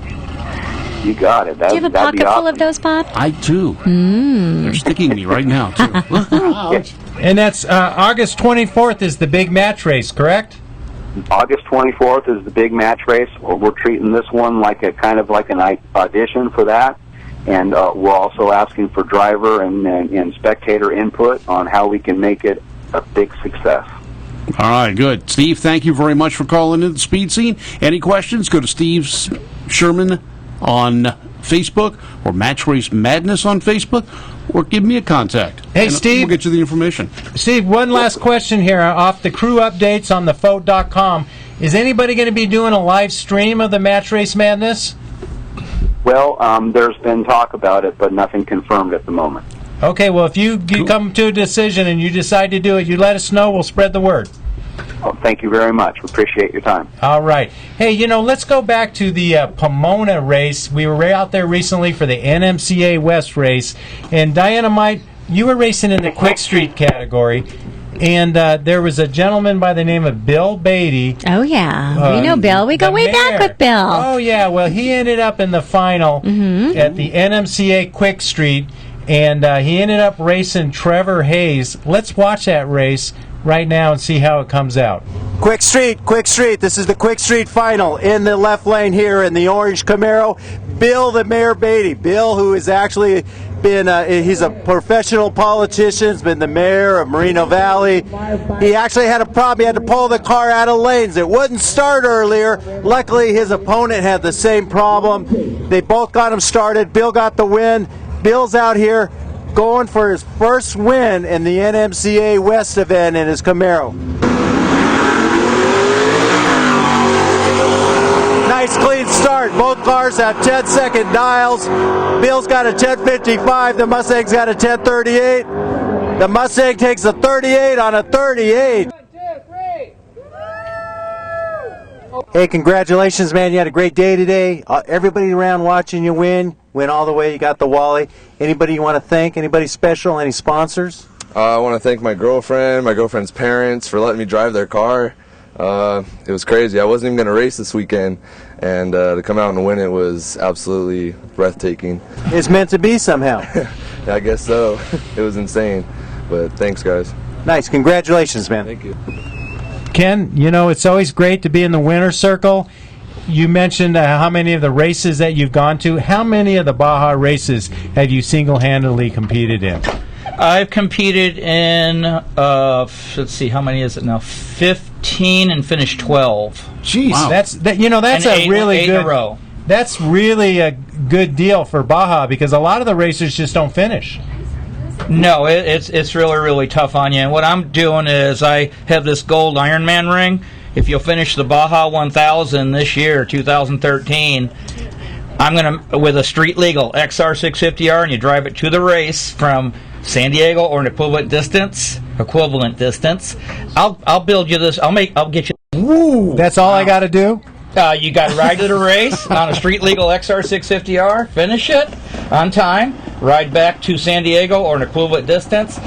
You got it. Do you have a pocket full of those, Bob? I do. They're sticking me right now, too. And that's August 24th is the big match race, correct? August 24th is the big match race. We're treating this one like an audition for that, and we're also asking for driver and spectator input on how we can make it a big success. All right, good. Steve, thank you very much for calling in the Speed Scene. Any questions, go to Steve Sherman on Facebook or Match Race Madness on Facebook, or give me a contact. Hey, Steve. We'll get you the information. Steve, one last question here off the crew updates on thefote.com. Is anybody going to be doing a live stream of the Match Race Madness? Well, there's been talk about it, but nothing confirmed at the moment. Okay, well, if you come to a decision and you decide to do it, you let us know. We'll spread the word. Well, thank you very much. We appreciate your time. All right. Hey, let's go back to the Pomona race. We were out there recently for the NMCA West race. And Diana Might, you were racing in the Quick Street category. And there was a gentleman by the name of Bill Beatty. Oh, yeah. We know Bill. We go way back with Bill. Oh, yeah. Well, he ended up in the final at the NMCA Quick Street. And he ended up racing Trevor Hayes. Let's watch that race right now and see how it comes out. Quick Street. This is the Quick Street final. In the left lane here in the orange Camaro, Bill the Mayor Beatty. Bill, who has actually been, he's a professional politician, has been the mayor of Moreno Valley. He actually had a problem. He had to pull the car out of lanes. It wouldn't start earlier. Luckily, his opponent had the same problem. They both got him started. Bill got the win. Bill's out here going for his first win in the NMCA West event in his Camaro. Nice clean start. Both cars have 10-second dials. Bill's got a 10:55. The Mustang's got a 10:38. The Mustang takes a 38 on a 38. 1, 2, 3. Hey, congratulations, man. You had a great day today. Everybody around watching you win all the way. You got the Wally. Anybody you want to thank? Anybody special? Any sponsors? I want to thank my girlfriend's parents for letting me drive their car. It was crazy. I wasn't even going to race this weekend, and to come out and win it was absolutely breathtaking. It's meant to be somehow. I guess so. It was insane. But thanks, guys. Nice. Congratulations, man. Thank you. Ken, it's always great to be in the winner's circle. You mentioned how many of the races that you've gone to. How many of the Baja races have you single-handedly competed in? I've competed in, let's see, how many is it now? 15 and finished 12. Jeez, wow. That's a really good. In a row. That's really a good deal for Baja because a lot of the racers just don't finish. No, it's really, really tough on you. And what I'm doing is I have this gold Ironman ring. If you'll finish the Baja 1000 this year, 2013, I'm going to, with a street legal XR650R, and you drive it to the race from San Diego or an equivalent distance, I'll build you this, I'll get you. Woo! That's all I got to do? You got to ride to the race on a street legal XR650R, finish it on time, ride back to San Diego or an equivalent distance.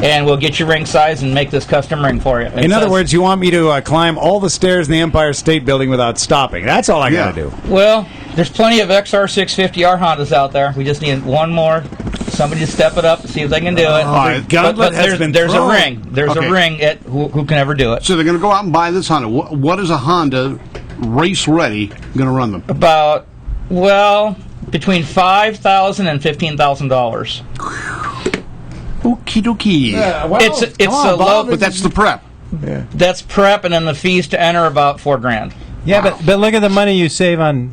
and we'll get you ring size and make this custom ring for you. In other words, you want me to climb all the stairs in the Empire State Building without stopping. That's all I got to do. Well, there's plenty of XR650R Hondas out there. We just need one more. Somebody to step it up and see if they can do it. Gauntlet has been there's thrown. a ring. There's a ring at who can ever do it. So they're going to go out and buy this Honda. What is a Honda race ready going to run them? About, between $5,000 and $15,000. Okie dokie. It's a low, but that's the prep. That's prep, and then the fees to enter about $4,000. Yeah, but look at the money you save on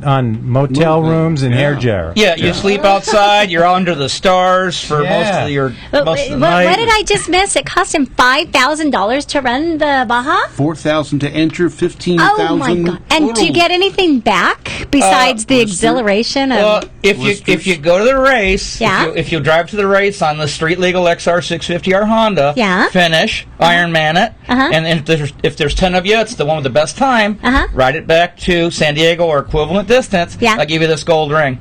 motel rooms and hair gel. Yeah, you sleep outside. You're under the stars for most of the night. What did I just miss? It cost him $5,000 to run the Baja? $4,000 to enter, $15,000. Oh my God! And do you get anything back besides the exhilaration of? Well, if you go to the race, Yeah. if you drive to the race on the street legal XR650R Honda, Yeah. finish, Ironman it, and if there's 10 of you, it's the one with the best time. Ride it back to San Diego or equivalent distance. Yeah. I give you this gold ring.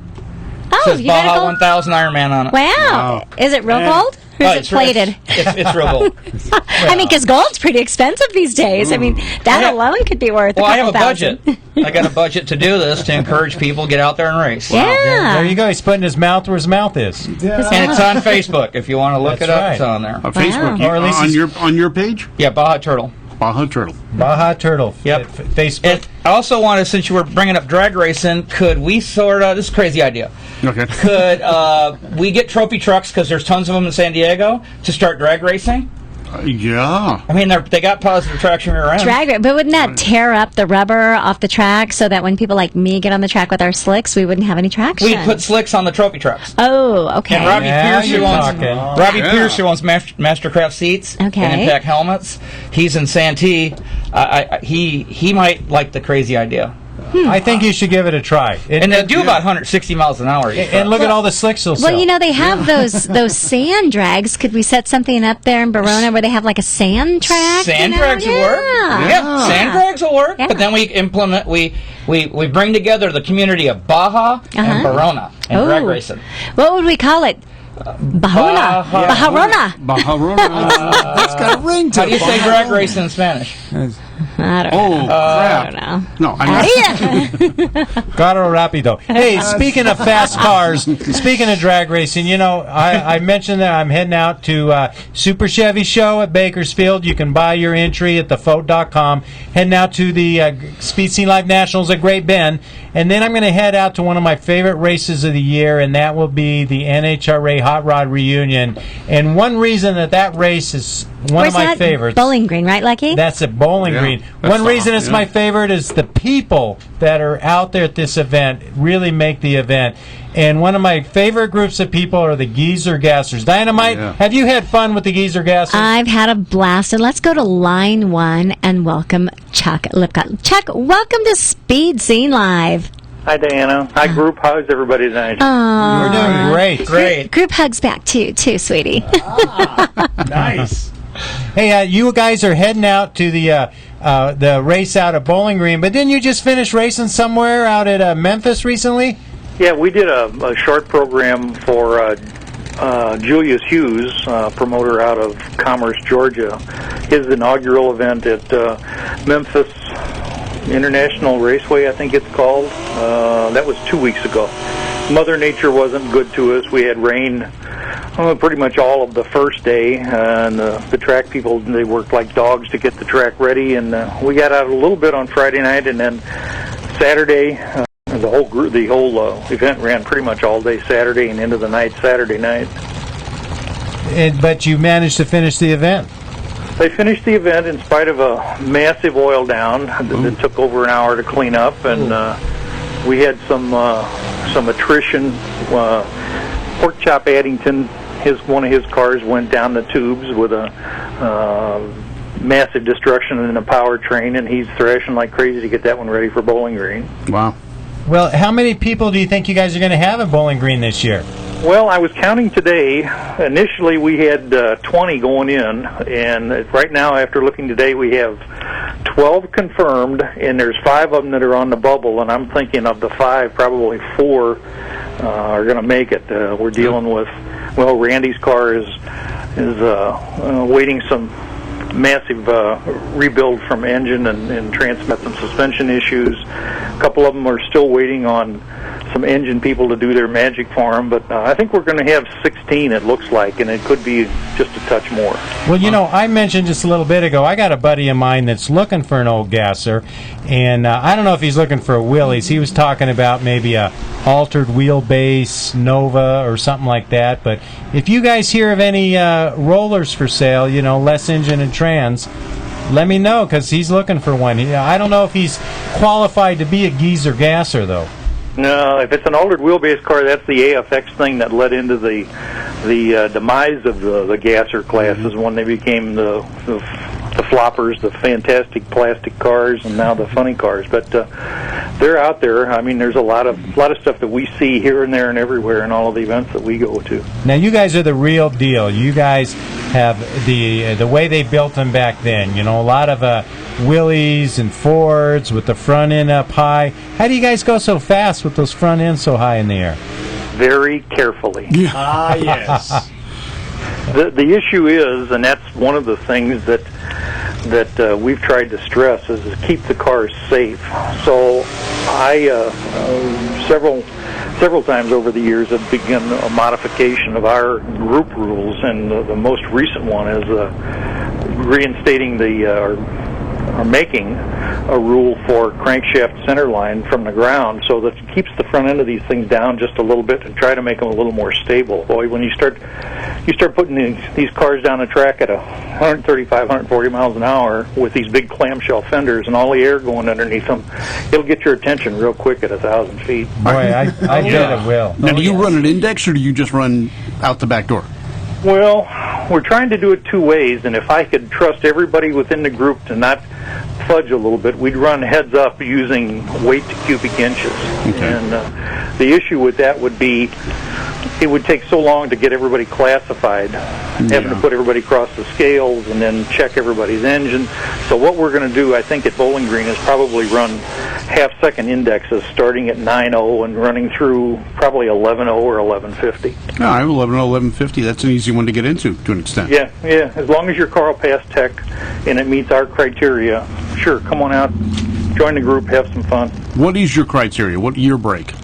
Oh, It says you got a Baja gold? 1000 Ironman on it. Wow. Is it real gold? Or is it plated? It's real gold. I mean, because gold's pretty expensive these days. I mean, that alone could be worth Well, a I have couple a budget. I got a budget to do this to encourage people to get out there and race. Yeah. There you go. He's putting his mouth where his mouth is. And it's on Facebook. If you want to look That's it up, right. it's on there. Facebook, Or at least on your page? Yeah, Baja Turtle. Baja Turtle. Baja Turtle. Yep. Facebook. And I also wanted, since you were bringing up drag racing, could we sort of, this is a crazy idea, Okay. could we get trophy trucks, because there's tons of them in San Diego, to start drag racing? Yeah. I mean, they got positive traction around. Drag it, but wouldn't that tear up the rubber off the track so that when people like me get on the track with our slicks, we wouldn't have any traction? We'd put slicks on the trophy trucks. Oh, okay. And Robbie Yeah, Pierce, who owns Mastercraft seats Okay. and Impact helmets, he's in Santee. He might like the crazy idea. I think you should give it a try. And they'll do about 160 miles an hour. And look at all the slicks they'll sell. Well, you know, they have those sand drags. Could we set something up there in Verona where they have like a sand track? Sand drags will work. Yeah, sand drags will work. Yeah. But then we implement, we bring together the community of Baja and Verona and drag racing. What would we call it? Bahona. Bajarona. Bajarona. That's got a ring to it. How do you say drag racing in Spanish? I don't know. crap. I don't know. No, I Caro Rapido. Hey, speaking of fast cars, speaking of drag racing, you know, I mentioned that I'm heading out to Super Chevy Show at Bakersfield. You can buy your entry at thefote.com. Heading out to the Speed Scene Live Nationals at Great Bend. And then I'm going to head out to one of my favorite races of the year, and that will be the NHRA Hot Rod Reunion. And one reason that race is one of my favorites. Bowling Green, right, Lucky? That's at Bowling Green. One reason it's my favorite is the people that are out there at this event really make the event. And one of my favorite groups of people are the Geezer Gassers. Dynamite, have you had fun with the Geezer Gassers? I've had a blast. And let's go to line 1 and welcome Chuck Lipcott. Chuck, welcome to Speed Scene Live. Hi, Diana. Hi, group. How's everybody tonight? You're doing great. Great. Group hugs back too, sweetie. Nice. Hey, you guys are heading out to the race out at Bowling Green, but didn't you just finish racing somewhere out at Memphis recently? Yeah, we did a short program for Julius Hughes, promoter out of Commerce, Georgia. His inaugural event at Memphis International Raceway, I think it's called. That was 2 weeks ago. Mother Nature wasn't good to us. We had rain pretty much all of the first day, and the track people, they worked like dogs to get the track ready, and we got out a little bit on Friday night, and then Saturday, the whole event ran pretty much all day Saturday and into the night Saturday night. But you managed to finish the event. They finished the event in spite of a massive oil down that took over an hour to clean up, and we had some attrition. Pork Chop Addington, one of his cars went down the tubes with a massive destruction in the powertrain, and he's thrashing like crazy to get that one ready for Bowling Green. Wow. Well, how many people do you think you guys are going to have at Bowling Green this year? Well, I was counting today. Initially, we had 20 going in, and right now, after looking today, we have 12 confirmed, and there's 5 of them that are on the bubble, and I'm thinking of the 5, probably 4 are going to make it. We're dealing with, Randy's car is waiting some massive rebuild from engine and transmit some suspension issues. A couple of them are still waiting on some engine people to do their magic for them, but I think we're going to have 16, it looks like, and it could be just a touch more. Well, you know, I mentioned just a little bit ago, I got a buddy of mine that's looking for an old gasser, and I don't know if he's looking for a Willys. He was talking about maybe a altered wheelbase Nova or something like that, but if you guys hear of any rollers for sale, you know, less engine and trans, let me know, because he's looking for one. I don't know if he's qualified to be a geezer gasser, though. No, if it's an altered wheelbase car, that's the AFX thing that led into the demise of the gasser classes when they became the floppers, the fantastic plastic cars, and now the funny cars. But they're out there. I mean, there's a lot of stuff that we see here and there and everywhere in all of the events that we go to. Now, you guys are the real deal. You guys have the way they built them back then. You know, a lot of Willys and Fords with the front end up high. How do you guys go so fast with those front ends so high in the air? Very carefully. Ah, yes. The issue is, and that's one of the things that we've tried to stress, is to keep the cars safe. So I several times over the years have begun a modification of our group rules, and the most recent one is reinstating or making a rule for crankshaft centerline from the ground, so that it keeps the front end of these things down just a little bit and try to make them a little more stable. Boy, when you start putting these cars down the track at 135, 140 miles an hour with these big clamshell fenders and all the air going underneath them, it'll get your attention real quick at 1,000 feet. Boy, I bet it will. Now, do you run an index, or do you just run out the back door? Well, we're trying to do it two ways, and if I could trust everybody within the group to not fudge a little bit, we'd run heads up using weight to cubic inches. Okay. And the issue with that would be it would take so long to get everybody classified, having to put everybody across the scales and then check everybody's engine. So what we're going to do, I think, at Bowling Green is probably run half-second indexes starting at 9.0 and running through probably 11.0 or 11.50. All right, 11.0, 11.50. That's an easy one to get into to an extent. Yeah. As long as your car will pass tech and it meets our criteria, sure, come on out, join the group, have some fun. What is your criteria? What year break?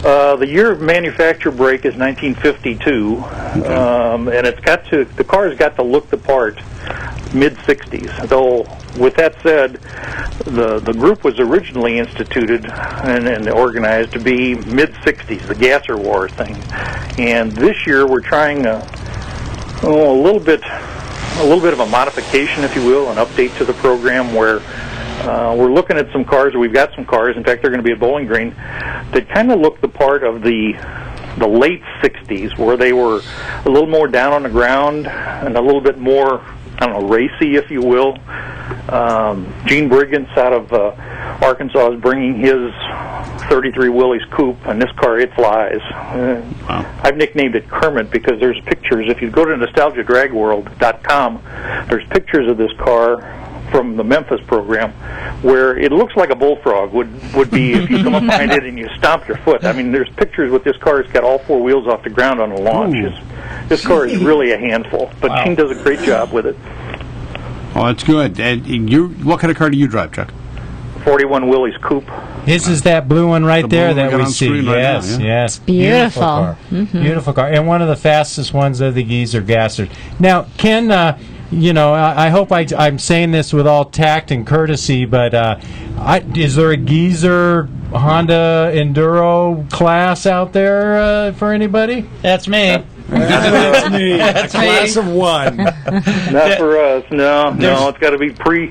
The year of manufacture break is 1952, and the car's got to look the part mid-60s. Though, with that said, the group was originally instituted and organized to be mid-60s, the Gasser War thing. And this year we're trying a little bit of a modification, if you will, an update to the program where we're looking at some cars, or we've got some cars, in fact they're going to be at Bowling Green, that kind of look the part of the late 60s, where they were a little more down on the ground and a little bit more, I don't know, racy, if you will. Gene Brigance out of Arkansas is bringing his 33 Willys Coupe, and this car, it flies. Wow. I've nicknamed it Kermit because there's pictures. If you go to nostalgiadragworld.com, there's pictures of this car from the Memphis program where it looks like a bullfrog would be if you come up behind it and you stomp your foot. I mean, there's pictures with this car. It's got all four wheels off the ground on the launch. This car is really a handful, but Gene does a great job with it. Oh, that's good. And what kind of car do you drive, Chuck? 41 Willys Coupe. This is that blue one right there that we see. Yes, right now, yes. Beautiful. Car. Mm-hmm. Beautiful car. And one of the fastest ones of the geezer gassers. Now, Ken, I hope I'm saying this with all tact and courtesy, but is there a geezer Honda Enduro class out there for anybody? That's me. That's me. That's a class of one. Not for us. No. It's got to be pre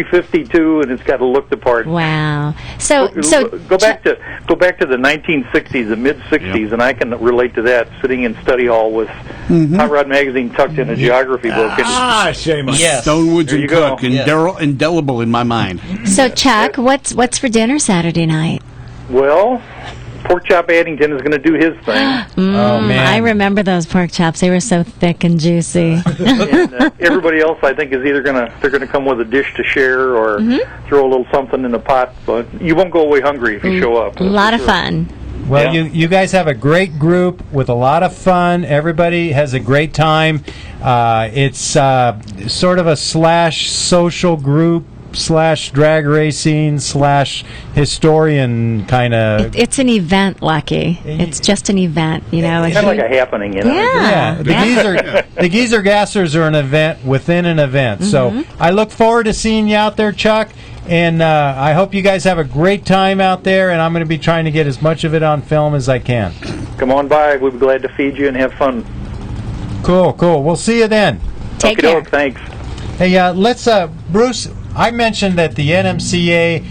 52, and it's got to look the part. Wow. So go back to the 1960s, the mid 60s, and I can relate to that. Sitting in study hall with Hot Rod magazine tucked in a geography book. Shame on yes. Stonewood's and go. Cook, indelible in my mind. So Chuck, what's for dinner Saturday night? Well, Pork Chop Addington is going to do his thing. Oh, man. I remember those pork chops. They were so thick and juicy. And everybody else, I think, is either they're going to come with a dish to share or throw a little something in the pot. But you won't go away hungry if you show up. A lot of fun. Well, you guys have a great group with a lot of fun. Everybody has a great time. It's sort of a social group / drag racing / historian kind of. It's an event, Lucky. It's just an event, you know. It's kind of like a happening, you know. Yeah. The Geezer Gassers are an event within an event. So I look forward to seeing you out there, Chuck. And I hope you guys have a great time out there. And I'm going to be trying to get as much of it on film as I can. Come on by. We'll be glad to feed you and have fun. Cool. We'll see you then. Take care. Thanks. Hey, let's, Bruce, I mentioned that the NMCA,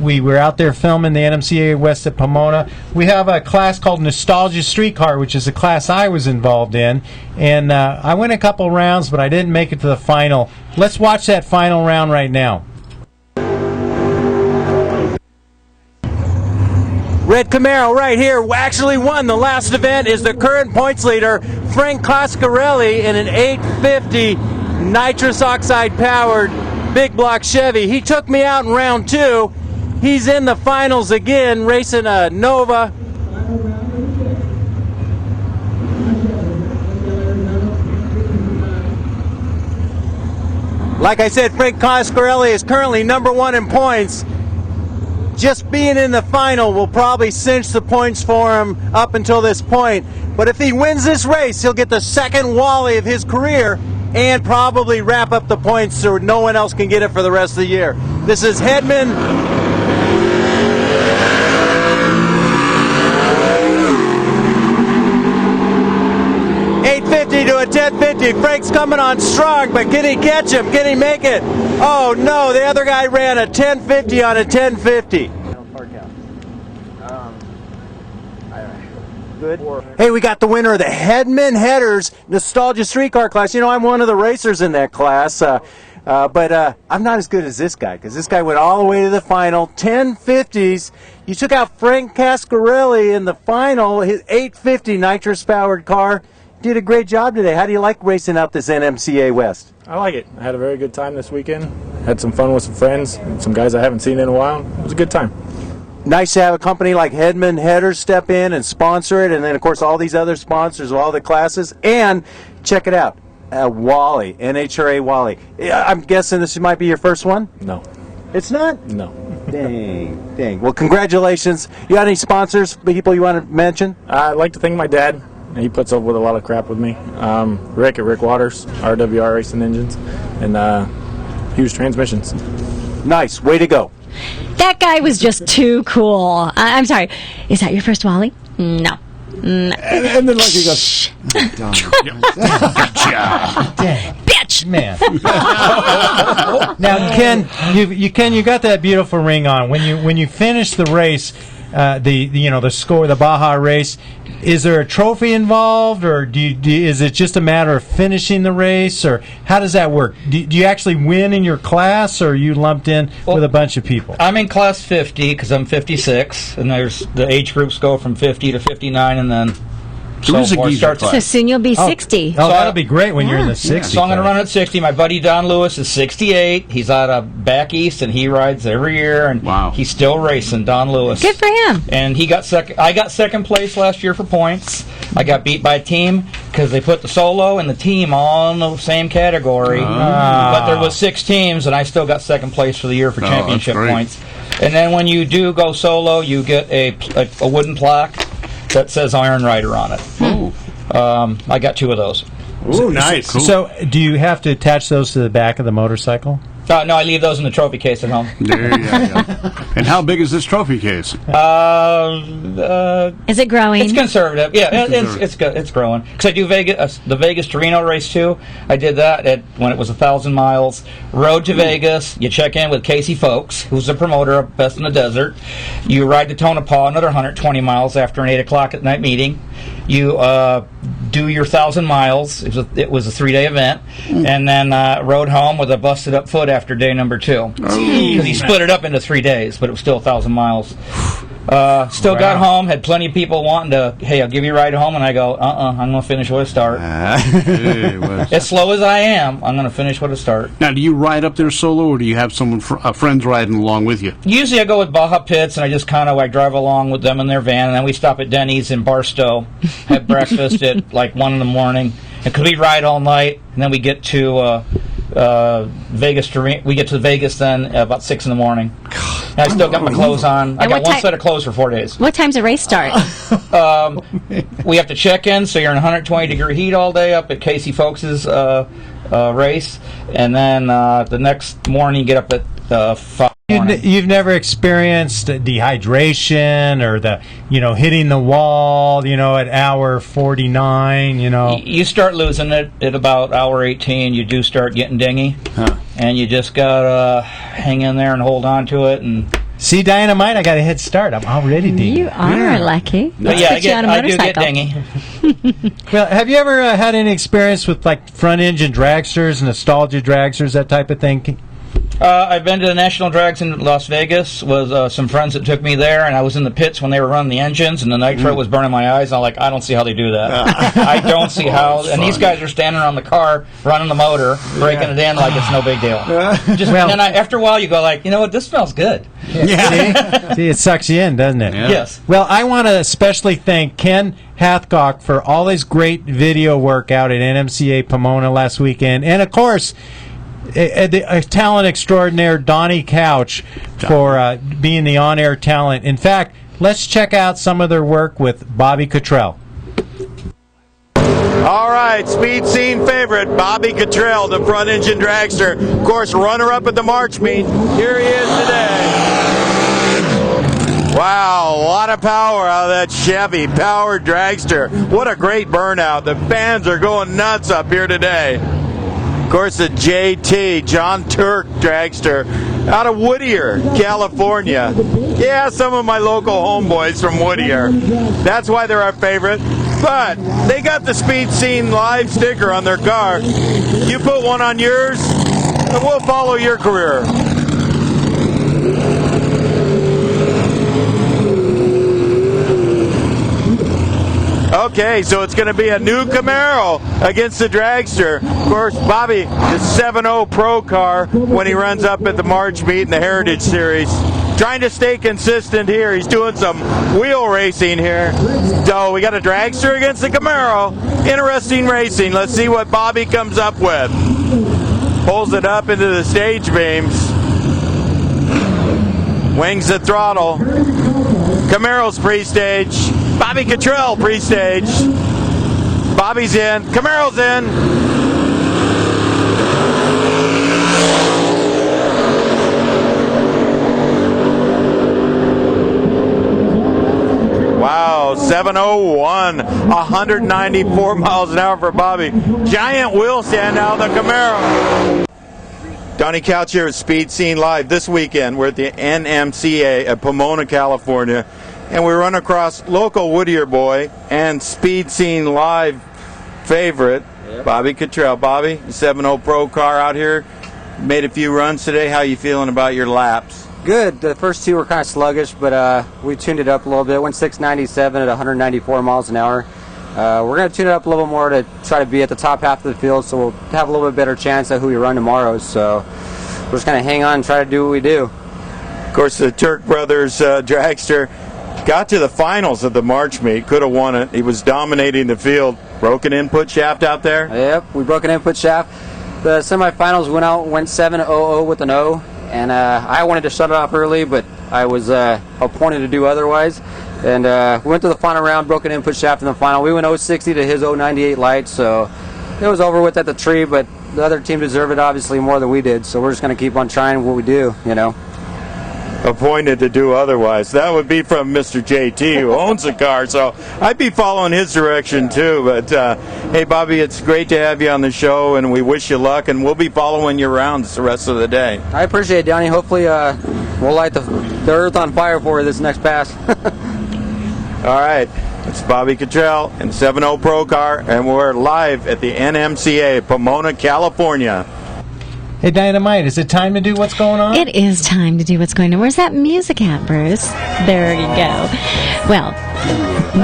we were out there filming the NMCA West at Pomona. We have a class called Nostalgia Streetcar, which is a class I was involved in. And I went a couple rounds, but I didn't make it to the final. Let's watch that final round right now. Red Camaro right here actually won the last event, is the current points leader, Frank Coscarelli, in an 850 nitrous oxide powered big block Chevy. He took me out in round 2. He's in the finals again, racing a Nova. Like I said, Frank Coscarelli is currently number 1 in points. Just being in the final will probably cinch the points for him up until this point. But if he wins this race, he'll get the second Wally of his career and probably wrap up the points so no one else can get it for the rest of the year. This is Hedman. .850 to a 1050. Frank's coming on strong, but can he catch him? Can he make it? Oh no, the other guy ran a 1050 on a 1050. Good. Hey, we got the winner of the Hedman Headers Nostalgia Streetcar class. You know, I'm one of the racers in that class, but I'm not as good as this guy, because this guy went all the way to the final, 1050s. You took out Frank Coscarelli in the final, his 850 nitrous-powered car. Did a great job today. How do you like racing out this NMCA West? I like it. I had a very good time this weekend. Had some fun with some friends, and some guys I haven't seen in a while. It was a good time. Nice to have a company like Hedman Headers step in and sponsor it, and then, of course, all these other sponsors of all the classes. And check it out, Wally, NHRA Wally. I'm guessing this might be your first one? No. It's not? No. Dang. Well, congratulations. You got any sponsors, people you want to mention? I'd like to thank my dad. He puts up with a lot of crap with me. Rick at Rick Waters, RWR Racing Engines, and Hughes Transmissions. Nice. Way to go. That guy was just too cool. I'm sorry. Is that your first Wally? No. And then Lucky goes, bitch, man. Now, Ken, you got that beautiful ring on. When you finish the race, the score, the Baja race, is there a trophy involved, or is it just a matter of finishing the race, or how does that work? Do you actually win in your class, or are you lumped in with a bunch of people? I'm in class 50 because I'm 56, and there's the age groups go from 50 to 59, and then so soon you'll be 60. Oh, that'll be great when you're in the 60s. So I'm going to run at 60. My buddy Don Lewis is 68. He's out of back east, and he rides every year, and he's still racing. Don Lewis. Good for him. And he got second. I got second place last year for points. I got beat by a team because they put the solo and the team all in the same category. But there was 6 teams, and I still got second place for the year for championship points. And then when you do go solo, you get a wooden plaque that says Iron Rider on it. I got 2 of those. Ooh, nice. Cool. So, do you have to attach those to the back of the motorcycle? No, I leave those in the trophy case at home. There you go. And how big is this trophy case? Is it growing? It's conservative. Yeah, it's good. It's growing. Because I do the Vegas to Reno race too. I did that when it was 1,000 miles. Road to Vegas. You check in with Casey Folks, who's the promoter of Best in the Desert. You ride to Tonopah, another 120 miles after an 8 o'clock at night meeting. You do your 1,000 miles. It was a 3-day event, and then rode home with a busted up foot after day number 2. Because he split it up into 3 days, but it was still 1,000 miles. Still got home, had plenty of people wanting to, hey, I'll give you a ride home, and I go, I'm going to finish with a start. As slow as I am, I'm going to finish with a start. Now, do you ride up there solo, or do you have someone, friends riding along with you? Usually I go with Baja Pits, and I just kind of like drive along with them in their van, and then we stop at Denny's in Barstow, have breakfast at like 1 in the morning, and because we ride all night, and then we get to Vegas. We get to Vegas then about 6 in the morning. And I still got my clothes on. I got one set of clothes for 4 days. What time's the race start? We have to check in, so you're in 120-degree heat all day up at Casey Folks' race, and then the next morning you get up at 5. You've never experienced dehydration or the hitting the wall at hour 49. You start losing it at about hour 18. You do start getting dingy, and you just gotta hang in there and hold on to it. And see, Dynamite, I got a head start. I'm already dingy. You are lucky. But yeah, I do get dingy. Well, have you ever had any experience with like front engine dragsters, nostalgia dragsters, that type of thing? I've been to the National Drags in Las Vegas with some friends that took me there, and I was in the pits when they were running the engines, and the nitro was burning my eyes. And I'm like, I don't see how they do that. I don't see how. And these guys are standing on the car, running the motor, breaking it in like it's no big deal. And then after a while, you go like, you know what? This smells good. Yeah. See, it sucks you in, doesn't it? Yeah. Yes. Well, I want to especially thank Ken Hathcock for all his great video work out at NMCA Pomona last weekend, and of course, a talent extraordinaire, Donnie Couch, for being the on-air talent. In fact, let's check out some of their work with Bobby Cottrell. All right, speed scene favorite, Bobby Cottrell, the front engine dragster. Of course, runner-up at the March meet. Here he is today. Wow, a lot of power out of that Chevy powered dragster. What a great burnout. The fans are going nuts up here today. Of course, the JT, John Turk dragster out of Whittier, California. Yeah, some of my local homeboys from Whittier. That's why they're our favorite. But they got the Speed Scene Live sticker on their car. You put one on yours, and we'll follow your career. Okay, so it's going to be a new Camaro against the dragster. Of course, Bobby, the 7.0 Pro car when he runs up at the March meet in the Heritage Series. Trying to stay consistent here. He's doing some wheel racing here. So we got a dragster against the Camaro. Interesting racing. Let's see what Bobby comes up with. Pulls it up into the stage beams. Wings the throttle. Camaro's pre-stage. Bobby Cottrell pre-stage. Bobby's in. Camaro's in. Wow, 701, 194 miles an hour for Bobby. Giant wheel stand out of the Camaro. Donnie Couch here at Speed Scene Live. This weekend, we're at the NMCA at Pomona, California. And we run across local Whittier boy and Speed Scene Live favorite, Bobby Cottrell. Bobby, 7.0 Pro car out here. Made a few runs today. How you feeling about your laps? Good. The first two were kind of sluggish, but we tuned it up a little bit. Went 697 at 194 miles an hour. We're going to tune it up a little more to try to be at the top half of the field, so we'll have a little bit better chance at who we run tomorrow. So we're just going to hang on and try to do what we do. Of course, the Turk Brothers dragster got to the finals of the March meet, could have won it. He was dominating the field. Broken input shaft out there? Yep, we broke an input shaft. The semifinals went 7-0-0 with an O, and I wanted to shut it off early, but I was appointed to do otherwise. And we went to the final round, broke an input shaft in the final. We went 060 to his 098 light, so it was over with at the tree, but the other team deserved it obviously more than we did, so we're just going to keep on trying what we do, Appointed to do otherwise. That would be from Mr. JT, who owns the car, so I'd be following his direction too. But hey, Bobby, it's great to have you on the show, and we wish you luck, and we'll be following your rounds the rest of the day. I appreciate it, Donnie. Hopefully we'll light the earth on fire for you this next pass. All right, it's Bobby Cottrell and 7.0 Pro car, and we're live at the NMCA, Pomona, California. Hey, Dynamite, is it time to do what's going on? It is time to do what's going on. Where's that music at, Bruce? There you go. Well,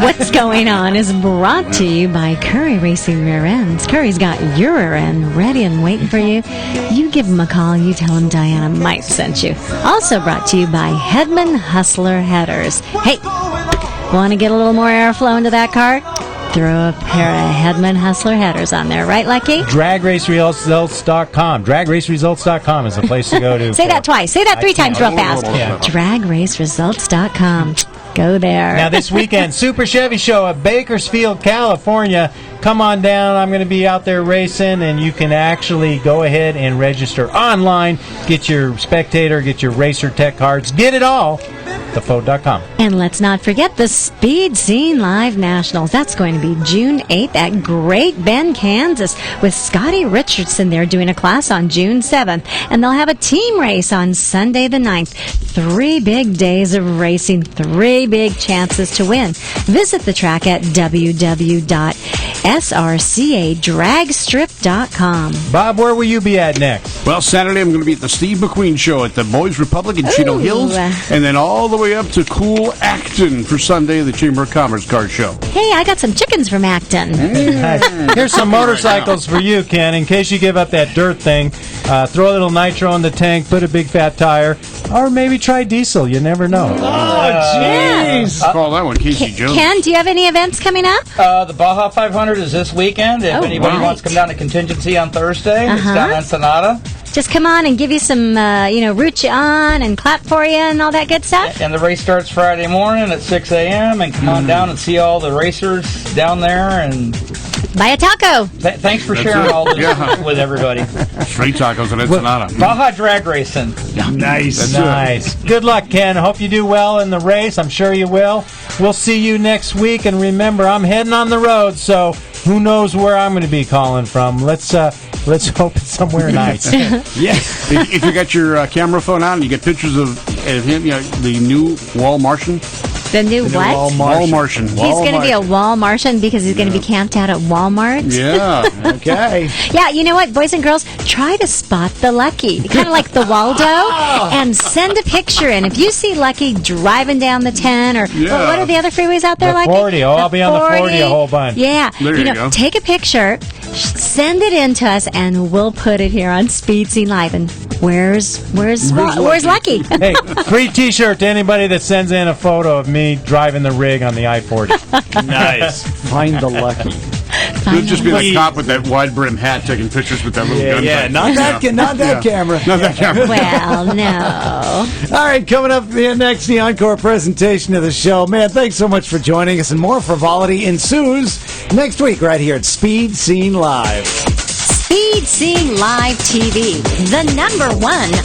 what's going on is brought to you by Curry Racing Rear Ends. Curry's got your rear end ready and waiting for you. You give him a call, you tell him Diana Mike sent you. Also brought to you by Hedman Hustler Headers. Hey, want to get a little more airflow into that car? Throw a pair of Hedman Hustler Headers on there, right, Lucky? DragRaceResults.com. DragRaceResults.com is the place to go to. Say that twice. Say that three times real fast. Yeah. DragRaceResults.com. Go there. Now, this weekend, Super Chevy Show at Bakersfield, California. Come on down. I'm going to be out there racing, and you can actually go ahead and register online. Get your spectator, get your racer tech cards, get it all. thefode.com. And let's not forget the Speed Scene Live Nationals. That's going to be June 8th at Great Bend, Kansas, with Scotty Richardson there doing a class on June 7th. And they'll have a team race on Sunday the 9th. 3 big days of racing, 3 big chances to win. Visit the track at www.srcadragstrip.com. Bob, where will you be at next? Well, Saturday I'm going to be at the Steve McQueen Show at the Boys Republic in Chino Hills, and then all the way up to Cool Acton for Sunday, the Chamber of Commerce Car Show. Hey, I got some chickens from Acton. Here's some motorcycles for you, Ken. In case you give up that dirt thing, throw a little nitro in the tank, put a big fat tire, or maybe try diesel. You never know. Oh, jeez. Call that one Casey Jones. Ken, do you have any events coming up? The Baja 500 is this weekend. If anybody wants to come down to Contingency on Thursday, it's down in Ensenada. Just come on and give you some, root you on and clap for you and all that good stuff. And the race starts Friday morning at 6 a.m. And come on down and see all the racers down there. And buy a taco. Thanks for sharing all this with everybody. Street tacos in Ensenada. Baja Drag Racing. Nice. Nice. Good luck, Ken. Hope you do well in the race. I'm sure you will. We'll see you next week. And remember, I'm heading on the road, so who knows where I'm going to be calling from. Let's hope it's somewhere nice. If you got your camera phone out and you get pictures of him, the new Wall Martian. The new what? Wall Martian. He's going to be a wall Martian because he's going to be camped out at Walmart. Yeah. Okay. Yeah, you know what, boys and girls? Try to spot the Lucky. Kind of like the Waldo. And send a picture in. If you see Lucky driving down the 10 or what are the other freeways out there, The Lucky? 40. Oh, I'll be on the 40 a whole bunch. Yeah. There you go. Take a picture, send it in to us, and we'll put it here on Speed Scene Live. And where's Lucky? Hey, free T-shirt to anybody that sends in a photo of me driving the rig on the I-40. Nice. Find the Lucky. It'll just be the cop with that wide brim hat taking pictures with that little gun. Yeah, thing. not that camera. Not that camera. Well, no. All right, coming up next, the encore presentation of the show. Man, thanks so much for joining us, and more frivolity ensues next week right here at Speed Scene Live. Speed Scene Live TV, the #1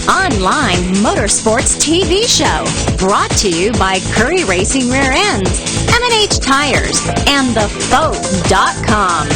online motorsports TV show. Brought to you by Curry Racing Rear Ends, M&H Tires, and thefode.com.